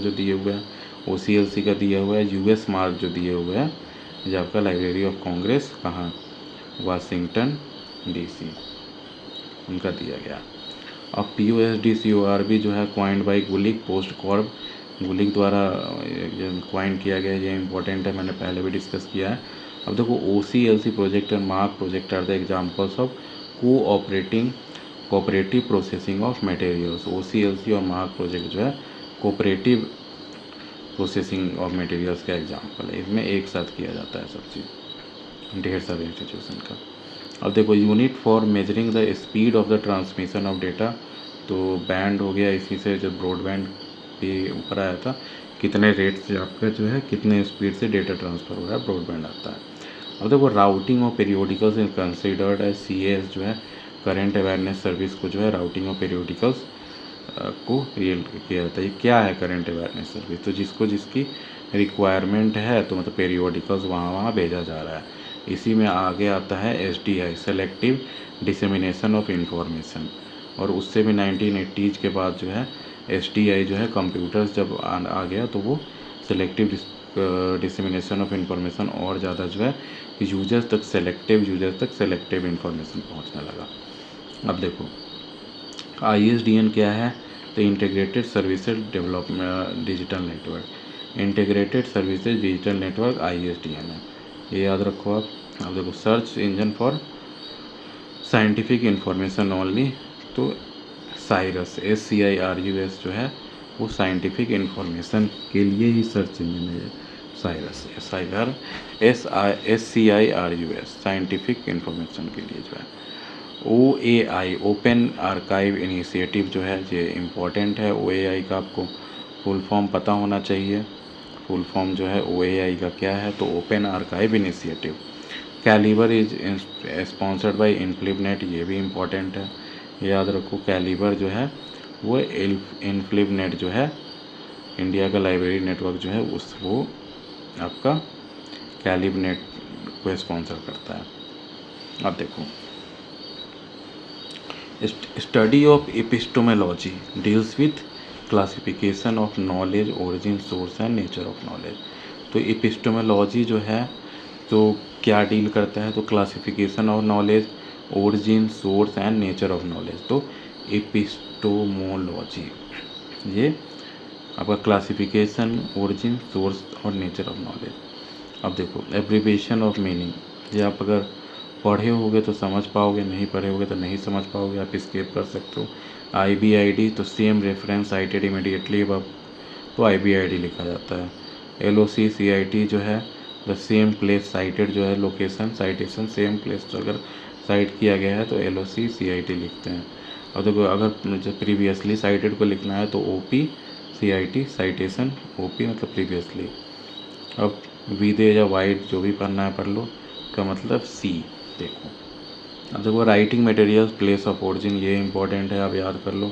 जो दिए हुए हैं OCLC का दिया हुआ है। US मार्क जो दिए हुए हैं जो आपका लाइब्रेरी ऑफ कांग्रेस कहाँ, वाशिंगटन DC, उनका दिया गया। अब POSD-CORB जो है क्वाइंड बाई गुलिक पोस्ट कॉर्ब, गुलिक द्वारा क्वाइंड किया गया, ये इंपॉर्टेंट है, मैंने पहले भी डिस्कस किया है। अब देखो, OCLC project and MARC project are the examples of cooperative processing of materials. OCLC और मार्क प्रोजेक्ट जो है कोऑपरेटिव प्रोसेसिंग ऑफ मटेरियल्स का एग्जाम्पल है। इसमें एक साथ किया जाता है सब चीज़, ढेर सारे इंस्टीट्यूशन का। अब देखो, unit for measuring the speed of the transmission of data, तो बैंड हो गया, इसी से जब ब्रॉडबैंड भी ऊपर आया था, कितने रेट से आपका जो है कितने स्पीड से डेटा ट्रांसफ़र हो रहा है, ब्रॉडबैंड आता है। अब देखो, routing of periodicals is considered as CS जो है करंट अवेयरनेस सर्विस को जो है राउटिंग ऑफ पीरियोडिकल्स को रियल किया जाता है। ये क्या है करंट अवेयरनेस सर्विस, तो जिसको जिसकी रिक्वायरमेंट है तो मतलब पीरियोडिकल्स वहाँ भेजा जा रहा है। इसी में आगे आता है SDI, selective dissemination of information, और उससे भी 1980s के बाद जो है SDI जो है कंप्यूटर्स जब आ गया तो वो सेलेक्टिव डिसेमिनेशन ऑफ इंफॉर्मेशन और ज़्यादा जो है यूजर्स तक सेलेक्टिव इंफॉर्मेशन पहुंचने लगा। अब देखो, ISDN क्या है, तो integrated services development digital network, integrated services digital network ISDN है, ये याद रखो आप। अब देखो, search engine for scientific information only, तो साइरस SCIRUS जो है वो साइंटिफिक इंफॉर्मेशन के लिए ही सर्च इंजन है। साइरस SCIRUS साइंटिफिक इंफॉर्मेशन के लिए जो है। OAI ओपन आर्काइव इनिशिएटिव जो है ये इम्पोर्टेंट है। OAI का आपको फुल फॉर्म पता होना चाहिए। फुल फॉर्म जो है OAI का क्या है, तो open archive initiative. Caliber is sponsored by INFLIBNET, ये भी इम्पोर्टेंट है, याद रखो। कैलिबर जो है वो इनफ्लिबनेट जो है इंडिया का लाइब्रेरी नेटवर्क जो है वो आपका कैलिबनेट को स्पॉन्सर करता है। अब देखो, study of epistemology deals with classification of knowledge, origin, source and nature of knowledge. तो एपिस्टोमोलॉजी जो है तो क्या डील करता है, तो classification of knowledge, origin, source and nature of knowledge. तो एपिस्टोमोलॉजी ये आपका क्लासिफिकेशन, ओरिजिन, सोर्स और नेचर ऑफ नॉलेज। अब देखो, एब्रीविएशन ऑफ मीनिंग, ये आप अगर पढ़े होगे तो समझ पाओगे, नहीं पढ़े होगे तो नहीं समझ पाओगे, आप स्किप कर सकते हो। IBID, तो same reference cited immediately above, तो IBID लिखा जाता है। LOC CIT जो है द सेम प्लेस साइटेड जो है लोकेशन, साइटेशन सेम प्लेस, तो अगर साइट किया गया है तो LOC CIT लिखते हैं। और देखो, अगर जो प्रीवियसली साइटेड को लिखना है तो OP CIT, साइटेशन OP मतलब प्रीवियसली। अब विदे या वाइड जो भी पढ़ना है पढ़ लो, का मतलब सी। देखो अब देखो writing materials place of origin, ये इंपॉर्टेंट है, आप याद कर लो।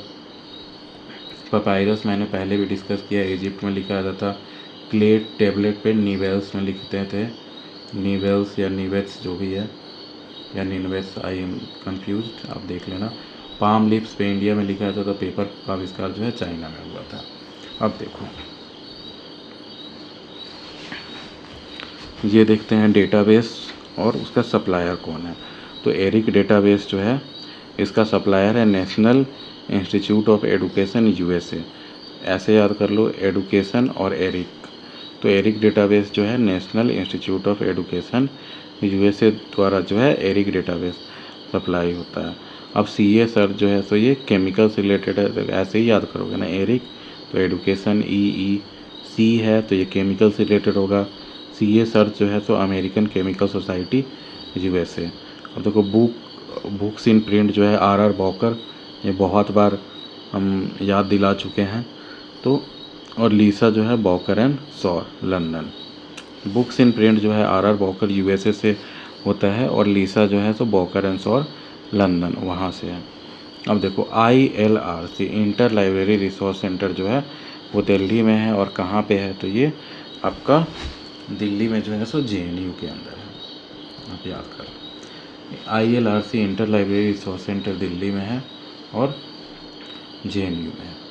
पपायरस मैंने पहले भी डिस्कस किया, इजिप्ट में लिखा जाता था। क्ले टेबलेट पे निवेल्स में लिखते थे, निवेल्स या निवेट्स जो भी है, या निनवेस, आई एम कंफ्यूज, आप देख लेना। पाम लिप्स पे इंडिया में लिखा जाता था, पेपर का आविष्कार जो है चाइना में हुआ था। अब देखो ये देखते हैं डेटाबेस और उसका सप्लायर कौन है। तो एरिक डेटाबेस जो है इसका सप्लायर है national institute of education USA. ऐसे याद कर लो, एडुकेशन और एरिक। तो एरिक डेटाबेस जो है national institute of education USA द्वारा जो है एरिक डेटाबेस सप्लाई होता है। अब सीए सर्च जो है तो ये केमिकल से रिलेटेड है, तो ऐसे ही याद करोगे ना, एरिक तो एडुकेशन, ई सी है तो ये केमिकल से रिलेटेड होगा। सीए सर्च जो है तो अमेरिकन केमिकल सोसाइटी यूएसए। अब देखो बुक्स इन प्रिंट जो है आर बॉकर, ये बहुत बार हम याद दिला चुके हैं। तो और लीसा जो है Bowker and Saur, London. Books in print जो है आर बॉकर यूएसए से होता है, और लीसा जो है तो बॉकर एंड सॉर, लंदन, वहाँ से है। अब देखो ILRC inter library resource centre जो है वो दिल्ली में है, और कहाँ पे है तो ये आपका दिल्ली में जो है सो JNU के अंदर है, आप याद कर लो। ILRC inter library resource centre Delhi में है और JNU में है।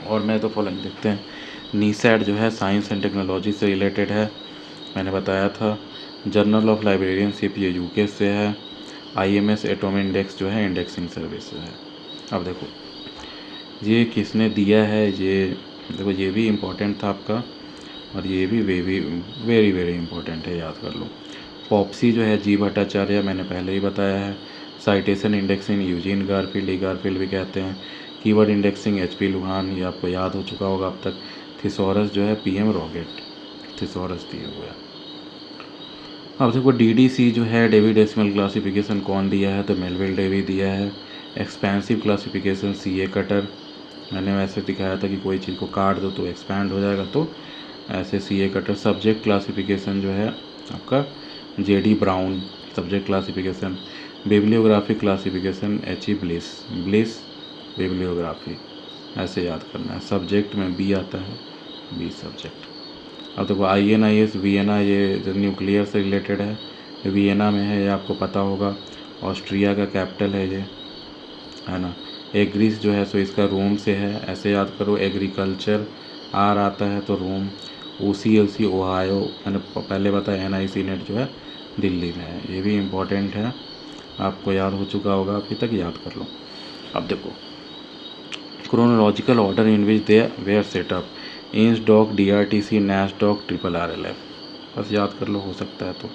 और मैं तो फॉलोइंग देखते हैं, नीसैट जो है साइंस एंड टेक्नोलॉजी से रिलेटेड है, मैंने बताया था। जर्नल ऑफ लाइब्रेरियनशिप ये यूके से है। IMS एटॉम इंडेक्स जो है इंडेक्सिंग सर्विस है। अब देखो ये किसने दिया है, ये देखो ये भी इम्पोर्टेंट था आपका, और ये भी वेरी वेरी इंपॉर्टेंट है, याद कर लो। पॉप्सी जो है जी भट्टाचार्य, मैंने पहले ही बताया है। साइटेशन इंडेक्सिंग यूजीन गारफील्ड भी कहते हैं। कीवर्ड इंडेक्सिंग HP लुहान, ये आपको याद हो चुका होगा अब तक। थिसॉरस जो है PM रॉकेट, थिसॉरस दिए हुए है। अब देखो DDC जो है डेवी डेसिमल क्लासिफिकेशन कौन दिया है, तो मेलविल डेवी दिया है। एक्सपेंसिव क्लासिफिकेशन CA कटर, मैंने वैसे दिखाया था कि कोई चीज़ को काट दो तो एक्सपैंड हो जाएगा, तो ऐसे CA कटर। सब्जेक्ट क्लासिफिकेशन जो है आपका JD brown subject classification. Bibliography classification HE bliss bibliography, ऐसे याद करना है। सब्जेक्ट में B आता है, B सब्जेक्ट। अब देखो INIS वियना, ये जो न्यूक्लियर से रिलेटेड है, वियना में है, ये आपको पता होगा। ऑस्ट्रिया का कैपिटल है ये, है ना। एग्रीस जो है सो इसका रोम से है, ऐसे याद करो। एग्रीकल्चर आर आता है तो रोम। OCLC ओहायो, मैंने पहले बताया। NIC नेट जो है दिल्ली में है, ये भी इम्पोर्टेंट है, आपको याद हो चुका होगा, अभी तक याद कर लो। अब देखो chronological order in which they were set up, INSDOC DRTC NASDOC RRLF, बस याद कर लो, हो सकता है तो।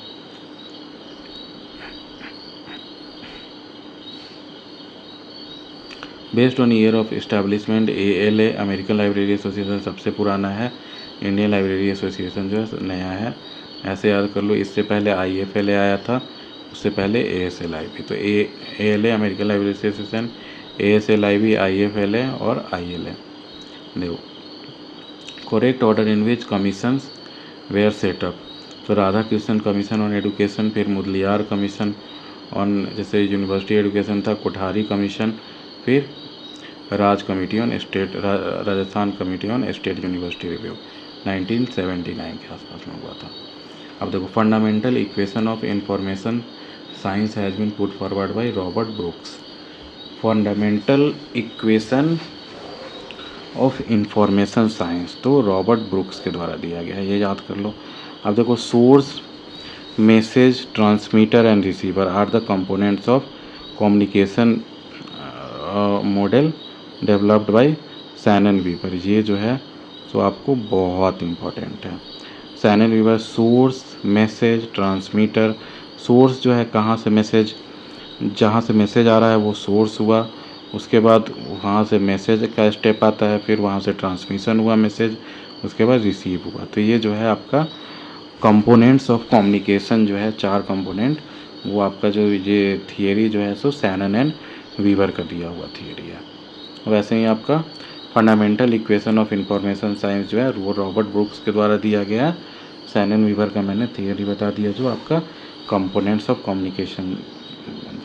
Based on year of establishment ALA American library association सबसे पुराना है, इंडियन लाइब्रेरी एसोसिएशन जो है नया है, ऐसे याद कर लो। इससे पहले IFLA आया था, उससे पहले ASLI भी। तो ALA American library association, ASLI भी, IFLA और ILA। देखो correct order in which commissions were set up, तो Radhakrishnan commission on education, फिर मुदलियार कमीशन ऑन, जैसे यूनिवर्सिटी एजुकेशन था, कोठारी कमीशन, फिर Raj committee on state, Rajasthan committee on state university review 1979 के आसपास में हुआ था। अब देखो fundamental equation of information science has been put forward by Robert Brooks. Fundamental equation of information science तो रॉबर्ट ब्रुक्स के द्वारा दिया गया है, ये याद कर लो। अब देखो source, message, transmitter and receiver are the components of communication model developed by Shannon Weaver, ये जो है तो आपको बहुत इम्पोर्टेंट है। Shannon Weaver source, message, transmitter. Source जो है कहाँ से मैसेज, जहाँ से मैसेज आ रहा है वो सोर्स हुआ, उसके बाद वहाँ से मैसेज का स्टेप आता है, फिर वहाँ से ट्रांसमिशन हुआ मैसेज, उसके बाद रिसीव हुआ। तो ये जो है आपका कंपोनेंट्स ऑफ कम्युनिकेशन जो है, 4 कंपोनेंट, वो आपका जो ये थियरी जो है सो सैनन एंड वीवर का दिया हुआ थियरी है। वैसे ही आपका fundamental equation of information science जो है वो रॉबर्ट ब्रूक्स के द्वारा दिया गया। सैनन वीवर का मैंने थियरी बता दिया, जो आपका कंपोनेंट्स ऑफ कम्युनिकेशन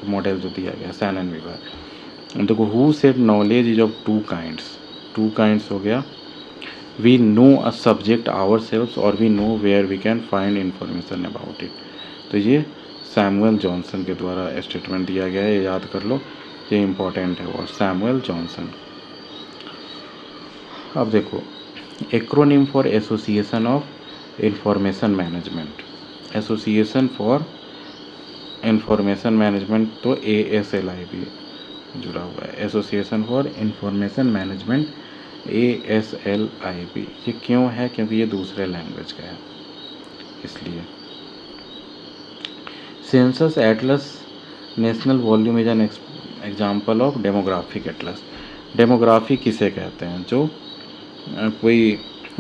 मॉडल जो दिया गया सैनन वीवर। देखो who said knowledge is of two kinds हो गया, we know a subject ourselves और we know where we can find information about it. तो ये सैमुअल जॉनसन के द्वारा स्टेटमेंट दिया गया है, ये याद कर लो, ये इंपॉर्टेंट है। और सैमुअल जॉनसन। अब देखो acronym for association of information management, association for information management, तो ASLIB जुड़ा हुआ है, association for information management ASLIB। ये क्यों है? क्योंकि ये दूसरे लैंग्वेज का है इसलिए। Census Atlas national volume is an example of demographic Atlas. Demography किसे कहते हैं? जो कोई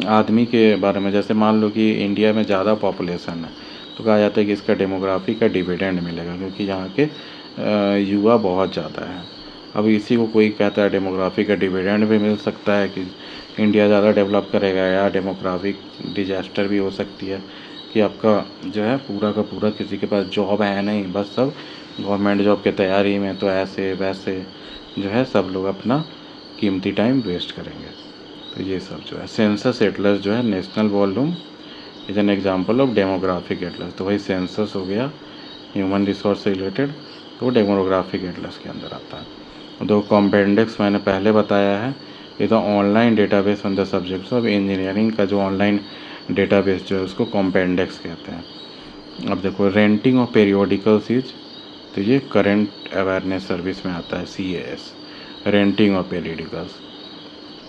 आदमी के बारे में, जैसे मान लो कि इंडिया में ज़्यादा पॉपुलेशन है तो कहा जाता है कि इसका डेमोग्राफी का डिविडेंड मिलेगा, क्योंकि यहाँ के युवा बहुत ज़्यादा है। अब इसी को कोई कहता है डेमोग्राफी का डिविडेंड भी मिल सकता है कि इंडिया ज़्यादा डेवलप करेगा, या डेमोग्राफिक डिजास्टर भी हो सकती है कि आपका जो है पूरा का पूरा किसी के पास जॉब है नहीं, बस सब गवर्नमेंट जॉब की तैयारी में, तो ऐसे वैसे जो है सब लोग अपना कीमती टाइम वेस्ट करेंगे। तो ये सब जो है सेंसस एटलस जो है national volume is an example of demographic Atlas. तो वही सेंसस हो गया ह्यूमन रिसोर्स से रिलेटेड, तो डेमोग्राफिक एटलस के अंदर आता है। दो कॉम्पेंडेक्स मैंने पहले बताया है, ये तो online database on the subjects of engineering का जो ऑनलाइन डेटाबेस जो है उसको कॉम्पेंडेक्स कहते हैं। अब देखो रेंटिंग ऑफ पेरियोडिकल्स इज, तो ये करंट अवेयरनेस सर्विस में आता है CAS, रेंटिंग ऑफ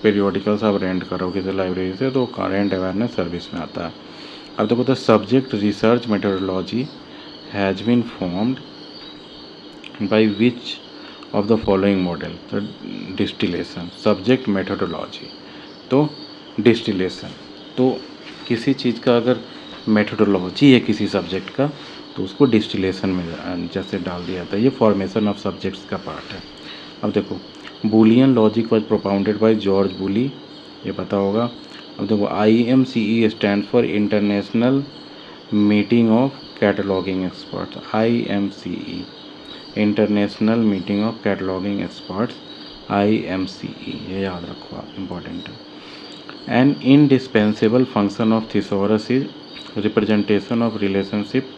पेरियोडिकल्स आप रेंट करो किसी लाइब्रेरी से, तो करंट अवेयरनेस सर्विस में आता है। अब देखो the subject research methodology has been formed by which of the following model? तो डिस्टिलेशन, सब्जेक्ट मेथोडोलॉजी, तो डिस्टिलेशन, तो किसी चीज़ का अगर मेथोडोलॉजी है किसी सब्जेक्ट का तो उसको डिस्टिलेशन में जैसे डाल दिया था। ये फॉर्मेशन ऑफ सब्जेक्ट्स का पार्ट है। अब देखो Boolean logic was propounded by George Boole, ये पता होगा। अब देखो IMCE stand for international meeting of cataloguing experts, IMCE international meeting of cataloguing experts, IMCE, ये याद रखो आप, इम्पॉर्टेंट है। An indispensable function of thesaurus is representation of relationship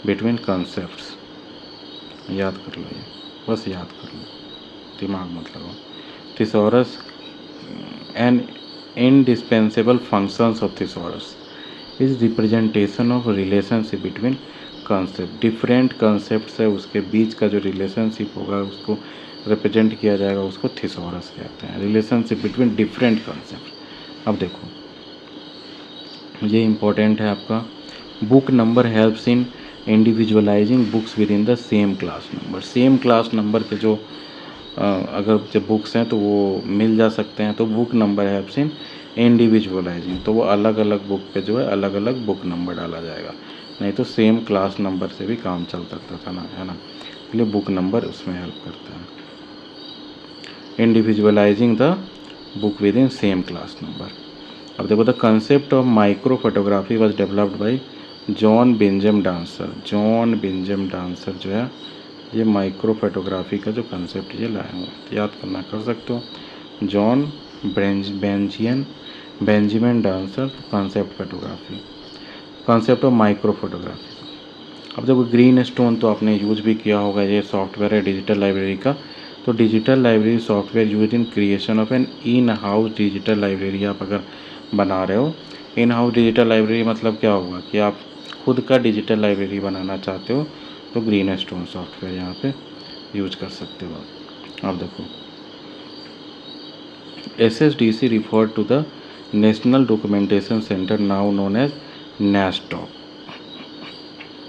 between concepts. याद कर लो, ये बस याद कर लो, दिमाग मत लगाओ। Thesaurus an indispensable functions of thesaurus is representation of relationship between concept, different concepts है उसके बीच का जो relationship होगा उसको रिप्रेजेंट किया जाएगा, उसको थिसॉरस कहते हैं, रिलेशनशिप बिटवीन डिफरेंट कंसेप्ट। अब देखो ये इम्पोर्टेंट है आपका, book number helps in individualising books with in the same class number. Same class number के जो अगर जब बुक्स हैं तो वो मिल जा सकते हैं, तो book number helps in individualising, तो वो अलग अलग बुक पे जो है अलग अलग बुक नंबर डाला जाएगा, नहीं तो सेम क्लास नंबर से भी काम चल सकता था ना, है ना, इसलिए बुक नंबर उसमें हेल्प करता है, individualizing the book within same class number. अब देखो the concept of micro photography was developed by John Benjamin Dancer. John Benjamin Dancer जो है ये माइक्रो फोटोग्राफी का जो कंसेप्ट ये लाए हुए, याद करना कर सकते हो, John Benjamin dancer, concept photography, concept of micro photography. अब देखो ग्रीन स्टोन तो आपने यूज भी किया होगा, ये सॉफ्टवेयर है डिजिटल लाइब्रेरी का। तो digital library software use in creation of an in house digital library. आप अगर बना रहे हो इन हाउस डिजिटल लाइब्रेरी, मतलब क्या होगा कि आप खुद का डिजिटल लाइब्रेरी बनाना चाहते हो तो ग्रीन स्टोन सॉफ्टवेयर यहाँ पे यूज कर सकते हो। अब देखो SSDC refer to the national documentation centre now known as NASDOC।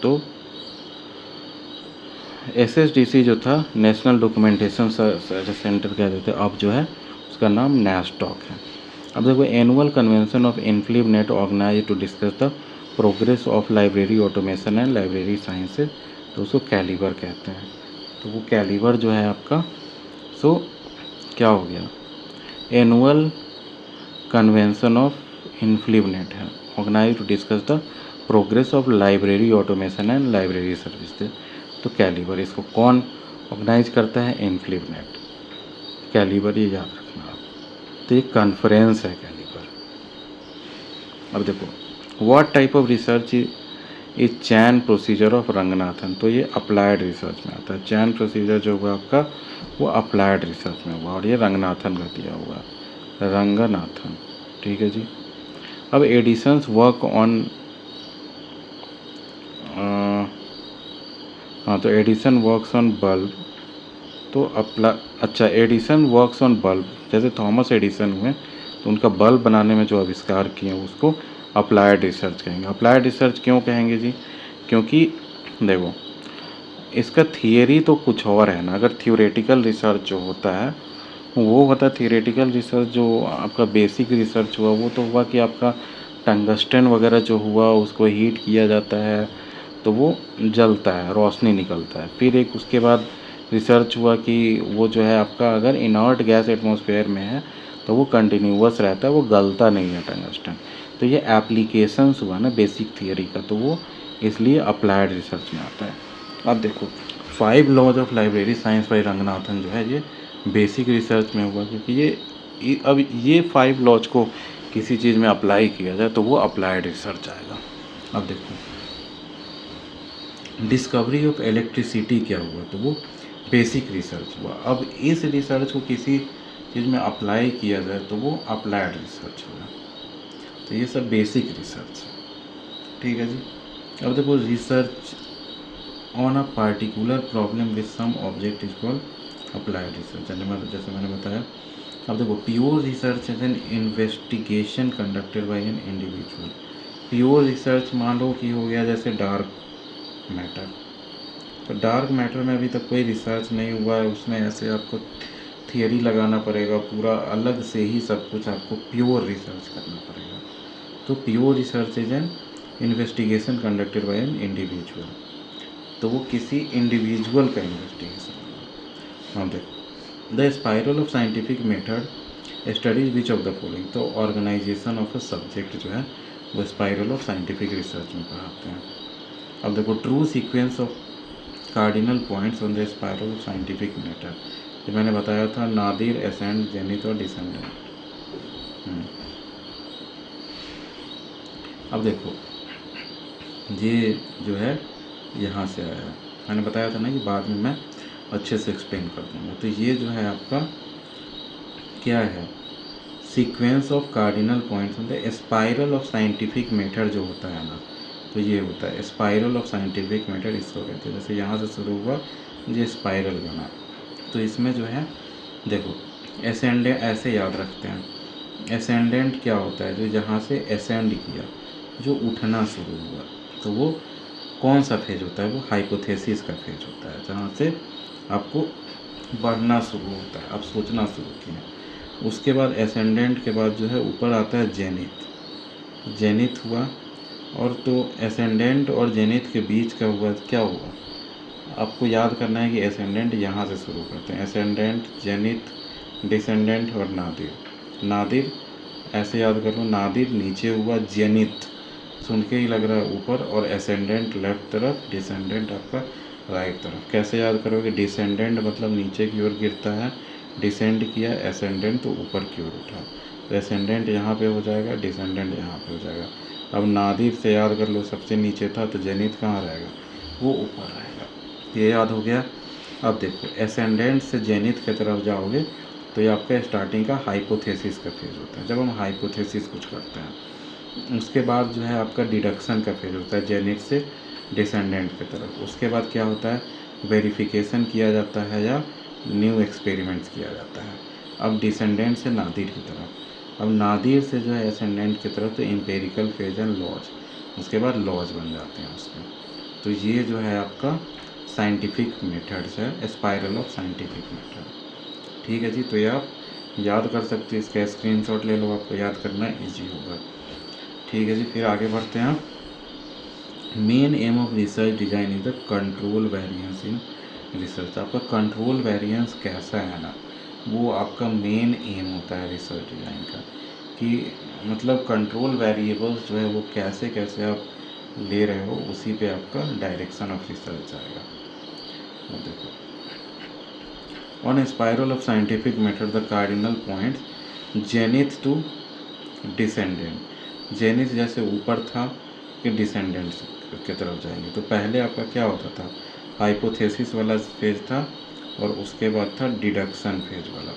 तो SSDC जो था नेशनल डॉक्यूमेंटेशन सेंटर कहते थे, अब जो है उसका नाम NASDOC है। अब देखो annual convention of INFLIBNET organise to discuss the progress of library automation and library sciences, तो उसको कैलिबर कहते हैं। तो वो कैलिबर जो है आपका, सो क्या हो गया, एनुअल कन्वेंशन ऑफ इन्फ्लिवनेट है, organise to discuss the progress of library automation and library service. तो कैलिबर इसको कौन ऑर्गेनाइज करता है? इन्फ्लिवनेट। कैलिबर ये याद रखना आप। तो ये कॉन्फ्रेंस है कैलिबर। अब देखो what type of research is chain procedure of Ranganathan. तो ये अप्लाइड रिसर्च में आता है। चैन प्रोसीजर जो होगा आपका वो अप्लाइड रिसर्च में होगा, और ये रंगनाथन का दिया हुआ है, रंगनाथन। ठीक है जी। अब एडिसन्स वर्क ऑन, हाँ तो एडिसन वर्क्स ऑन बल्ब। तो अच्छा, एडिसन वर्क्स ऑन बल्ब, जैसे थॉमस एडिसन हुए तो उनका बल्ब बनाने में जो आविष्कार किए उसको अप्लाइड रिसर्च कहेंगे। अप्लाइड रिसर्च क्यों कहेंगे जी? क्योंकि देखो इसका थियरी तो कुछ और है ना। अगर थ्योरेटिकल रिसर्च जो होता है वो होता है, थियरेटिकल रिसर्च जो आपका बेसिक रिसर्च हुआ वो तो हुआ कि आपका टंगस्टन वगैरह जो हुआ उसको हीट किया जाता है तो वो जलता है, रोशनी निकलता है। फिर एक उसके बाद रिसर्च हुआ कि वो जो है आपका अगर इनर्ट गैस एटमॉस्फेयर में है तो वो कंटिन्यूअस रहता है, वो गलता नहीं है टंगस्टन। तो ये एप्लीकेशंस हुआ ना बेसिक थियरी का, तो वो इसलिए अप्लाइड रिसर्च में आता है। अब देखो 5 laws of library science by Ranganathan जो है ये बेसिक रिसर्च में हुआ, क्योंकि अब ये 5 लॉज को किसी चीज़ में अप्लाई किया जाए तो वो अप्लाइड रिसर्च आएगा। अब देखो डिस्कवरी ऑफ इलेक्ट्रिसिटी क्या हुआ, तो वो बेसिक रिसर्च हुआ। अब इस रिसर्च को किसी चीज़ में अप्लाई किया जाए तो वो अप्लाइड रिसर्च होगा। तो ये सब बेसिक रिसर्च है। ठीक है जी। अब देखो research on a particular problem with some object is called applied research. जैसे मैंने बताया। अब देखो pure research is an investigation conducted by an individual. Pure research मान लो कि हो गया जैसे डार्क मैटर। तो डार्क मैटर में अभी तक कोई रिसर्च नहीं हुआ है, उसमें ऐसे आपको थियरी लगाना पड़ेगा, पूरा अलग से ही सब कुछ आपको प्योर रिसर्च करना पड़ेगा। तो pure research is an investigation conducted by an individual. तो वो किसी इंडिविजुअल का इन्वेस्टिगेशन होगा। हाँ देखो the spiral of scientific method studies which of the following. तो ऑर्गेनाइजेशन ऑफ अ सब्जेक्ट जो है वो स्पायरल ऑफ साइंटिफिक रिसर्च में पढ़ाते हैं। अब देखो true sequence of cardinal points on the spiral of scientific matter, जो मैंने बताया था नादिर, एसेंड, जेनिथ और डिसेंडेंट। अब देखो ये जो है यहाँ से आया है, मैंने बताया था ना कि बाद में मैं अच्छे से एक्सप्लेन कर दूँगा। तो ये जो है आपका क्या है, sequence of cardinal points on the spiral of scientific method जो होता है ना, तो ये होता है स्पायरल ऑफ साइंटिफिक मेथड, इसको कहते हैं। जैसे यहाँ से शुरू हुआ ये स्पायरल बना, तो इसमें जो है देखो एसेंडेंट ऐसे याद रखते हैं। एसेंडेंट क्या होता है, जो जहाँ से एसेंड किया, जो उठना शुरू हुआ, तो वो कौन सा फेज होता है? वो हाइपोथेसिस का फेज होता है, जहाँ से आपको बढ़ना शुरू होता है, आप सोचना शुरू किए। उसके बाद एसेंडेंट के बाद जो है ऊपर आता है जेनिथ। जेनिथ हुआ, और तो एसेंडेंट और जेनिथ के बीच का हुआ क्या हुआ, आपको याद करना है कि एसेंडेंट यहाँ से शुरू करते हैं। एसेंडेंट, जेनिथ, डिसेंडेंट और नादिर। नादिर ऐसे याद कर लो, नादिर नीचे हुआ, जेनिथ सुन के ही लग रहा है ऊपर, और एसेंडेंट लेफ्ट तरफ, डिसेंडेंट आपका राइट तरफ। कैसे याद करोगे? डिसेंडेंट मतलब नीचे की ओर गिरता है, डिसेंड किया, एसेंडेंट तो ऊपर की ओर उठा। तो एसेंडेंट यहाँ पे हो जाएगा, डिसेंडेंट यहाँ पे हो जाएगा। अब नादिर से याद कर लो, सबसे नीचे था, तो जेनिथ कहाँ रहेगा? वो ऊपर रहेगा। ये याद हो गया। अब देखो एसेंडेंट से जेनिथ की तरफ जाओगे तो ये आपका स्टार्टिंग का हाइपोथेसिस का फेज होता है, जब हम हाइपोथेसिस कुछ करते हैं। उसके बाद जो है आपका डिडक्शन का फेज होता है, जेनिथ से डिसेंडेंट की तरफ। उसके बाद क्या होता है? वेरिफिकेशन किया जाता है या न्यू एक्सपेरिमेंट्स किया जाता है। अब डिसेंडेंट से नादिर की तरफ, अब नादिर से जो है एसेंडेंट की तरफ, तो एम्पेरिकल फेज एंड लॉज, उसके बाद लॉज बन जाते हैं उसके। तो ये जो है आपका साइंटिफिक मेथड्स है, स्पायरल ऑफ साइंटिफिक मेथड। ठीक है जी। तो ये आप याद कर सकते हो, इसका स्क्रीनशॉट ले लो, आपको याद करना इजी होगा। ठीक है जी। फिर आगे बढ़ते हैं। Main aim of research design is the control variance in research. आपका कंट्रोल वेरिएंस कैसा है ना, वो आपका मेन एम होता है रिसर्च डिज़ाइन का, कि मतलब कंट्रोल वेरिएबल्स जो है वो कैसे कैसे आप ले रहे हो, उसी पे आपका डायरेक्शन ऑफ रिसर्च आएगा। वो देखो, on a spiral of scientific method the cardinal points zenith to descendant. Zenith जैसे ऊपर था कि डिसेंडेंट्स की तरफ जाएंगे। तो पहले आपका क्या होता था, हाइपोथेसिस वाला फेज था और उसके बाद था डिडक्शन फेज वाला।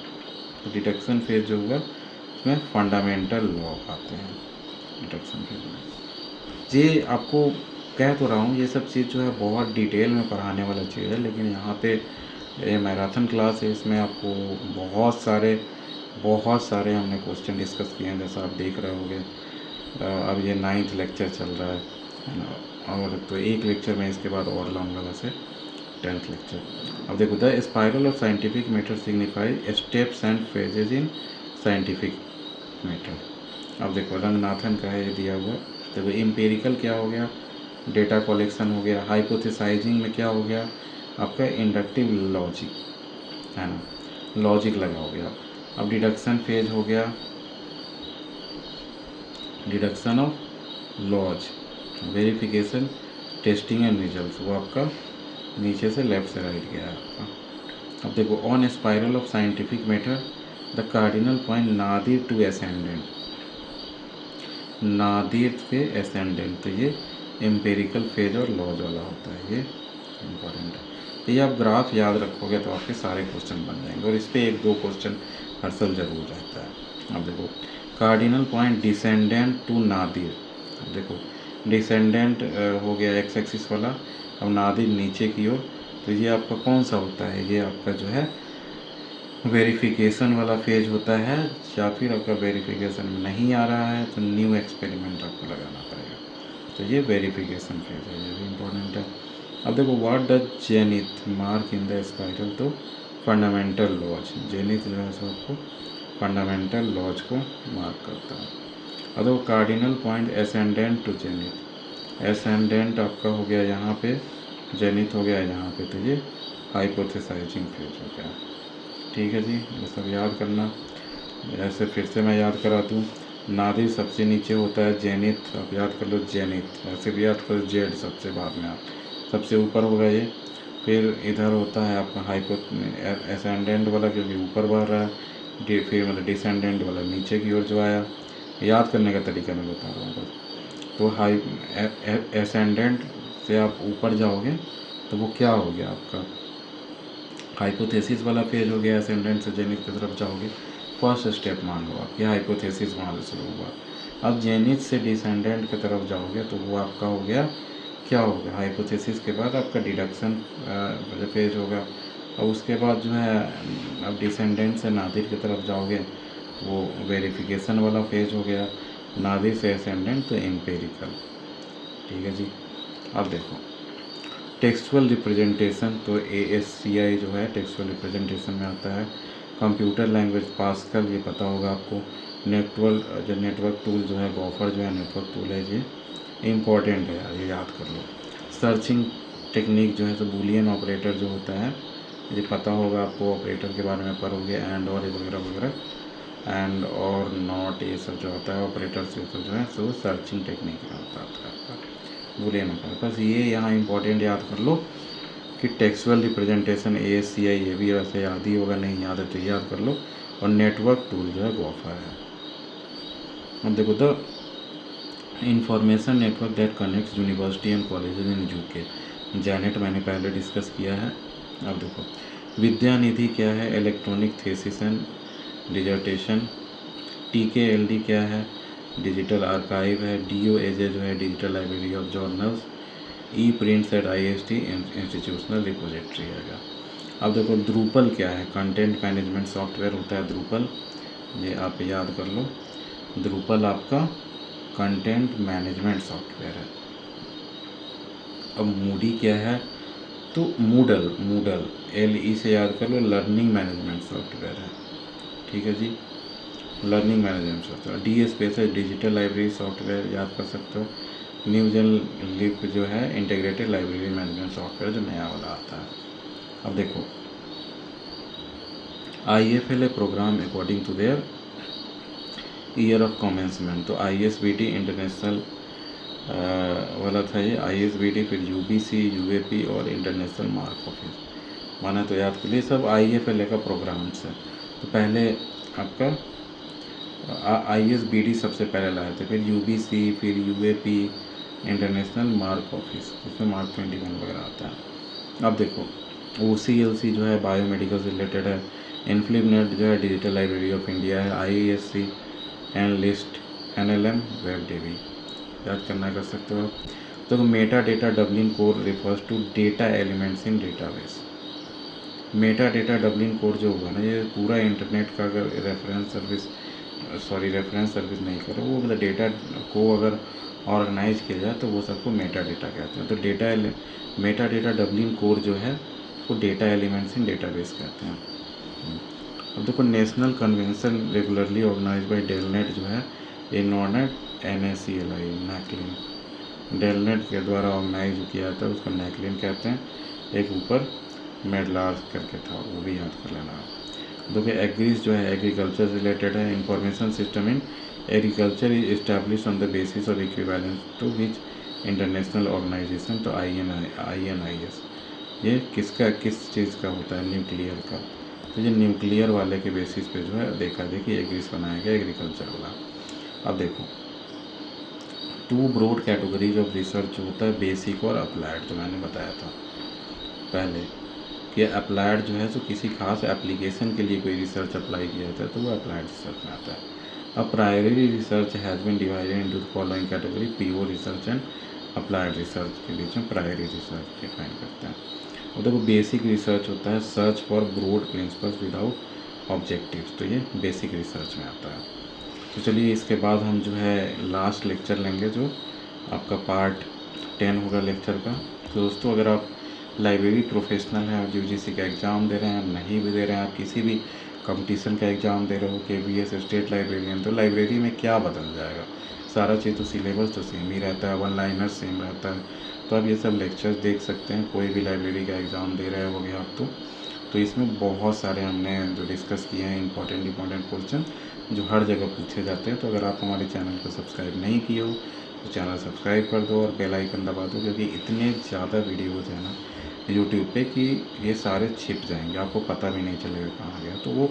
तो डिडक्शन फेज जो हुआ उसमें फंडामेंटल लॉ आते हैं डिडक्शन फेज में। ये आपको कह तो रहा हूँ, ये सब चीज़ जो है बहुत डिटेल में पढ़ाने वाला चीज़ है, लेकिन यहाँ पे ये मैराथन क्लास है, इसमें आपको बहुत सारे हमने क्वेश्चन डिस्कस किए हैं, जैसा आप देख रहे होंगे। अब ये 9th लेक्चर चल रहा है ना, और तो एक लेक्चर में इसके बाद और लाऊंगा वैसे 10th लेक्चर। अब देखो, the spiral of scientific method signify steps and phases in scientific method. अब देखो, रंगनाथन का है ये दिया हुआ। देखो, एम्पेरिकल क्या हो गया, डेटा कलेक्शन हो गया। हाइपोथेसाइजिंग में क्या हो गया आपका, इंडक्टिव लॉजिक है ना, लॉजिक लगा हो गया। अब डिडक्शन फेज हो गया, deduction of laws, verification, testing and results, वो आपका नीचे से लेफ्ट से राइट गया है आपका। अब देखो, on spiral of scientific method the cardinal point nadir to ascendant, nadir से एसेंडेंट, तो ये एम्पेरिकल फेज और लॉज वाला होता है, ये इम्पॉर्टेंट है। तो ये आप ग्राफ याद रखोगे तो आपके सारे क्वेश्चन बन जाएंगे, और इस पर 1-2 क्वेश्चन हर साल जरूर रहता है। अब देखो, cardinal point descendant to nadir. अब देखो, डिसेंडेंट हो गया एक्स एक्सिस वाला, अब नादिर नीचे की ओर। तो ये आपका कौन सा होता है, ये आपका जो है वेरिफिकेशन वाला फेज होता है, या फिर आपका वेरिफिकेशन में नहीं आ रहा है तो न्यू एक्सपेरिमेंट आपको लगाना पड़ेगा। तो ये वेरिफिकेशन फेज है, ये भी इम्पोर्टेंट है। अब देखो, what does zenith mark in the spiral, तो फंडामेंटल लॉज, जेनिथ जो है सो आपको फंडामेंटल लॉज को मार्क करता है। अब देखो, cardinal point ascendant to zenith, ascendant आपका हो गया यहाँ पे, जेनिथ हो गया यहाँ पे, तो ये हाइपोथेसाइजिंग फेज हो गया। ठीक है जी, ये सब याद करना। ऐसे फिर से मैं याद करा दूँ, नादिर सबसे नीचे होता है, जेनिथ आप याद कर लो, जेनिथ ऐसे भी याद करो, जेड सबसे बाद में, आप सबसे ऊपर होगा ये। फिर इधर होता है आपका हाइपो एसेंडेंट वाला, क्योंकि ऊपर बढ़ रहा है, फिर मतलब डिसेंडेंट वाला नीचे की ओर जो आया। याद करने का तरीका मैं बता रहा हूँ बस। तो एसेंडेंट से आप ऊपर जाओगे तो वो क्या हो गया आपका, हाइपोथेसिस वाला फेज हो गया। एसेंडेंट से जेनिथ की तरफ जाओगे, फर्स्ट स्टेप मान लो आप, ये हाइपोथेसिस वहाँ से शुरू हुआ। अब जेनिथ से डिसेंडेंट की तरफ जाओगे तो वो आपका हो गया, क्या होगा, हाइपोथेसिस के बाद आपका डिडक्शन फेज होगा। और उसके बाद जो है, अब डिसेंडेंट से नादिर की तरफ जाओगे वो वेरिफिकेशन वाला फेज हो गया। नादिर से एसेंडेंट तो एम्पेरिकल। ठीक है जी। अब देखो, टेक्सचुअल रिप्रेजेंटेशन, तो ASCI जो है टेक्सचुअल रिप्रेजेंटेशन में आता है। कंप्यूटर लैंग्वेज पास्कल, ये पता होगा आपको। नेटवर्क टूल जो है, गॉफर जो है नेटवर्क टूल है, ये इम्पॉर्टेंट है यार, ये याद कर लो। सर्चिंग टेक्निक जो है, तो बूलियन ऑपरेटर जो होता है, ये पता होगा आपको, ऑपरेटर के बारे में पढ़ोगे, एंड और वगैरह वगैरह, एंड और नॉट, ये सब जो होता है ऑपरेटर से तो जो है सो सर्चिंग टेक्निक में होता है आपका बूलियन ऑपरेटर। बस ये यहाँ इंपॉर्टेंट याद कर लो कि टेक्सुअल रिप्रेजेंटेशन ASCI, ये भी वैसे याद ही होगा, नहीं याद है तो याद कर लो। और नेटवर्क टूल जो है गॉफर है। अब देखो, the information network that connects university and colleges in UK, Janet मैंने पहले डिस्कस किया है। अब देखो, विद्यानिधि क्या है, electronic thesis and dissertation. TKLD क्या है, डिजिटल आर्काइव है। DOAJ जो है, digital library of journals. E-prints at IST, institutional repository है। अब देखो, द्रुपल क्या है, कंटेंट मैनेजमेंट सॉफ्टवेयर होता है द्रुपल, ये आप याद कर लो। द्रुपल आपका कंटेंट मैनेजमेंट सॉफ्टवेयर है। अब मूडी क्या है, तो मूडल LE से याद कर लो, लर्निंग मैनेजमेंट सॉफ्टवेयर है। ठीक है जी, लर्निंग मैनेजमेंट सॉफ्टवेयर। DSpace है, डिजिटल लाइब्रेरी सॉफ्टवेयर, याद कर सकते हो। न्यूजन लिप जो है, इंटीग्रेटेड लाइब्रेरी मैनेजमेंट सॉफ्टवेयर, जो नया वाला आता है। अब देखो, IFLA programme according to their year of commencement. तो ISBT इंटरनेशनल वाला था ये, ISBT, फिर UBC, UAP और इंटरनेशनल मार्क ऑफिस। माना तो याद के लिए सब IFLA का प्रोग्राम्स है। तो पहले आपका ISBT सबसे पहले लाए थे, फिर UBC, फिर UAP, इंटरनेशनल मार्क ऑफिस, जिसमें मार्क 21 वगैरह आता है। अब देखो OCLC जो है बायोमेडिकल से रिलेटेड है, इन्फ्लिनेट जो है डिजिटल लाइब्रेरी ऑफ इंडिया है, IASC enlist NLM web Dewey, याद करना कर सकते हो। तो meta data Dublin code refers to data elements in database. Meta data Dublin code जो होगा ना, ये पूरा इंटरनेट का अगर रेफरेंस सर्विस नहीं करो, वो मतलब डेटा को अगर ऑर्गेनाइज किया जाए तो वो सबको मेटा डेटा कहते हैं। तो मेटा डेटा डबलिन कोड जो है वो डेटा एलिमेंट्स इन डेटाबेस कहते हैं। अब देखो national convention regularly organise by DELNET जो है, इनोनेट NACLI नैकलिन, डेलनेट के द्वारा ऑर्गेनाइज किया जाता है, उसको नैकलिन कहते हैं। एक ऊपर मेडलार्स करके था, वो भी याद कर लेना। देखो एग्रीज जो है एग्रीकल्चर से रिलेटेड है, information system in agriculture is establish on the basis of equivalence to which international organisation. तो INIS ये किस चीज़ का होता है, न्यूक्लियर का। तो ये न्यूक्लियर वाले के बेसिस पे जो है देखा देखी एग्रीज बनाया गया, एग्रीकल्चर वाला। अब देखो 2 ब्रॉड कैटेगरीज ऑफ रिसर्च होता है, बेसिक और अप्लाइड, जो मैंने बताया था पहले कि अप्लाइड जो है तो किसी खास एप्लीकेशन के लिए कोई रिसर्च अप्लाई किया जाता है तो वो अप्लाइड रिसर्च में आता है। अब priory research has been divided into the following category, PO research and applied research के बीच में प्रायरी रिसर्च डिफाइन करते हैं। और देखो बेसिक रिसर्च होता है search for broad principles without objectives, तो ये बेसिक रिसर्च में आता है। तो चलिए इसके बाद हम जो है लास्ट लेक्चर लेंगे, जो आपका पार्ट 10 होगा लेक्चर का। तो दोस्तों अगर आप लाइब्रेरी प्रोफेशनल हैं और UGC का एग्ज़ाम दे रहे हैं, नहीं भी दे रहे हैं, आप किसी भी कंपटीशन का एग्ज़ाम दे रहे हो, KVS स्टेट लाइब्रेरियन, तो लाइब्रेरी में क्या बदल जाएगा, सारा चीज़ तो सिलेबस तो सेम ही रहता है, 1 लाइनर सेम रहता है। तो आप ये सब लेक्चर्स देख सकते हैं, कोई भी लाइब्रेरी का एग्ज़ाम दे रहे होगे आप तो इसमें बहुत सारे हमने जो डिस्कस किए हैं इंपॉर्टेंट क्वेश्चन जो हर जगह पूछे जाते हैं। तो अगर आप हमारे चैनल को सब्सक्राइब नहीं किए हो तो चैनल सब्सक्राइब कर दो और बेल आइकन दबा दो, क्योंकि इतने ज़्यादा वीडियोज़ हैं ना यूट्यूब पे कि ये सारे छिप जाएंगे, आपको पता भी नहीं चलेगा कहाँ गया। तो वो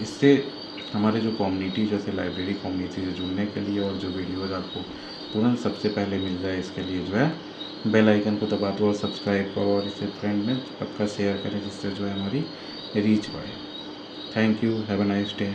इससे हमारे जो कम्युनिटी, जैसे लाइब्रेरी कम्युनिटी से जुड़ने के लिए और जो वीडियोज़ आपको तुरंत सबसे पहले मिल जाए, इसके लिए जो है बेल आइकन को दबा दो और सब्सक्राइब करो और इसे फ्रेंड में पक्का शेयर करें, जिससे जो है हमारी रीच बढ़े। Thank you, have a nice day.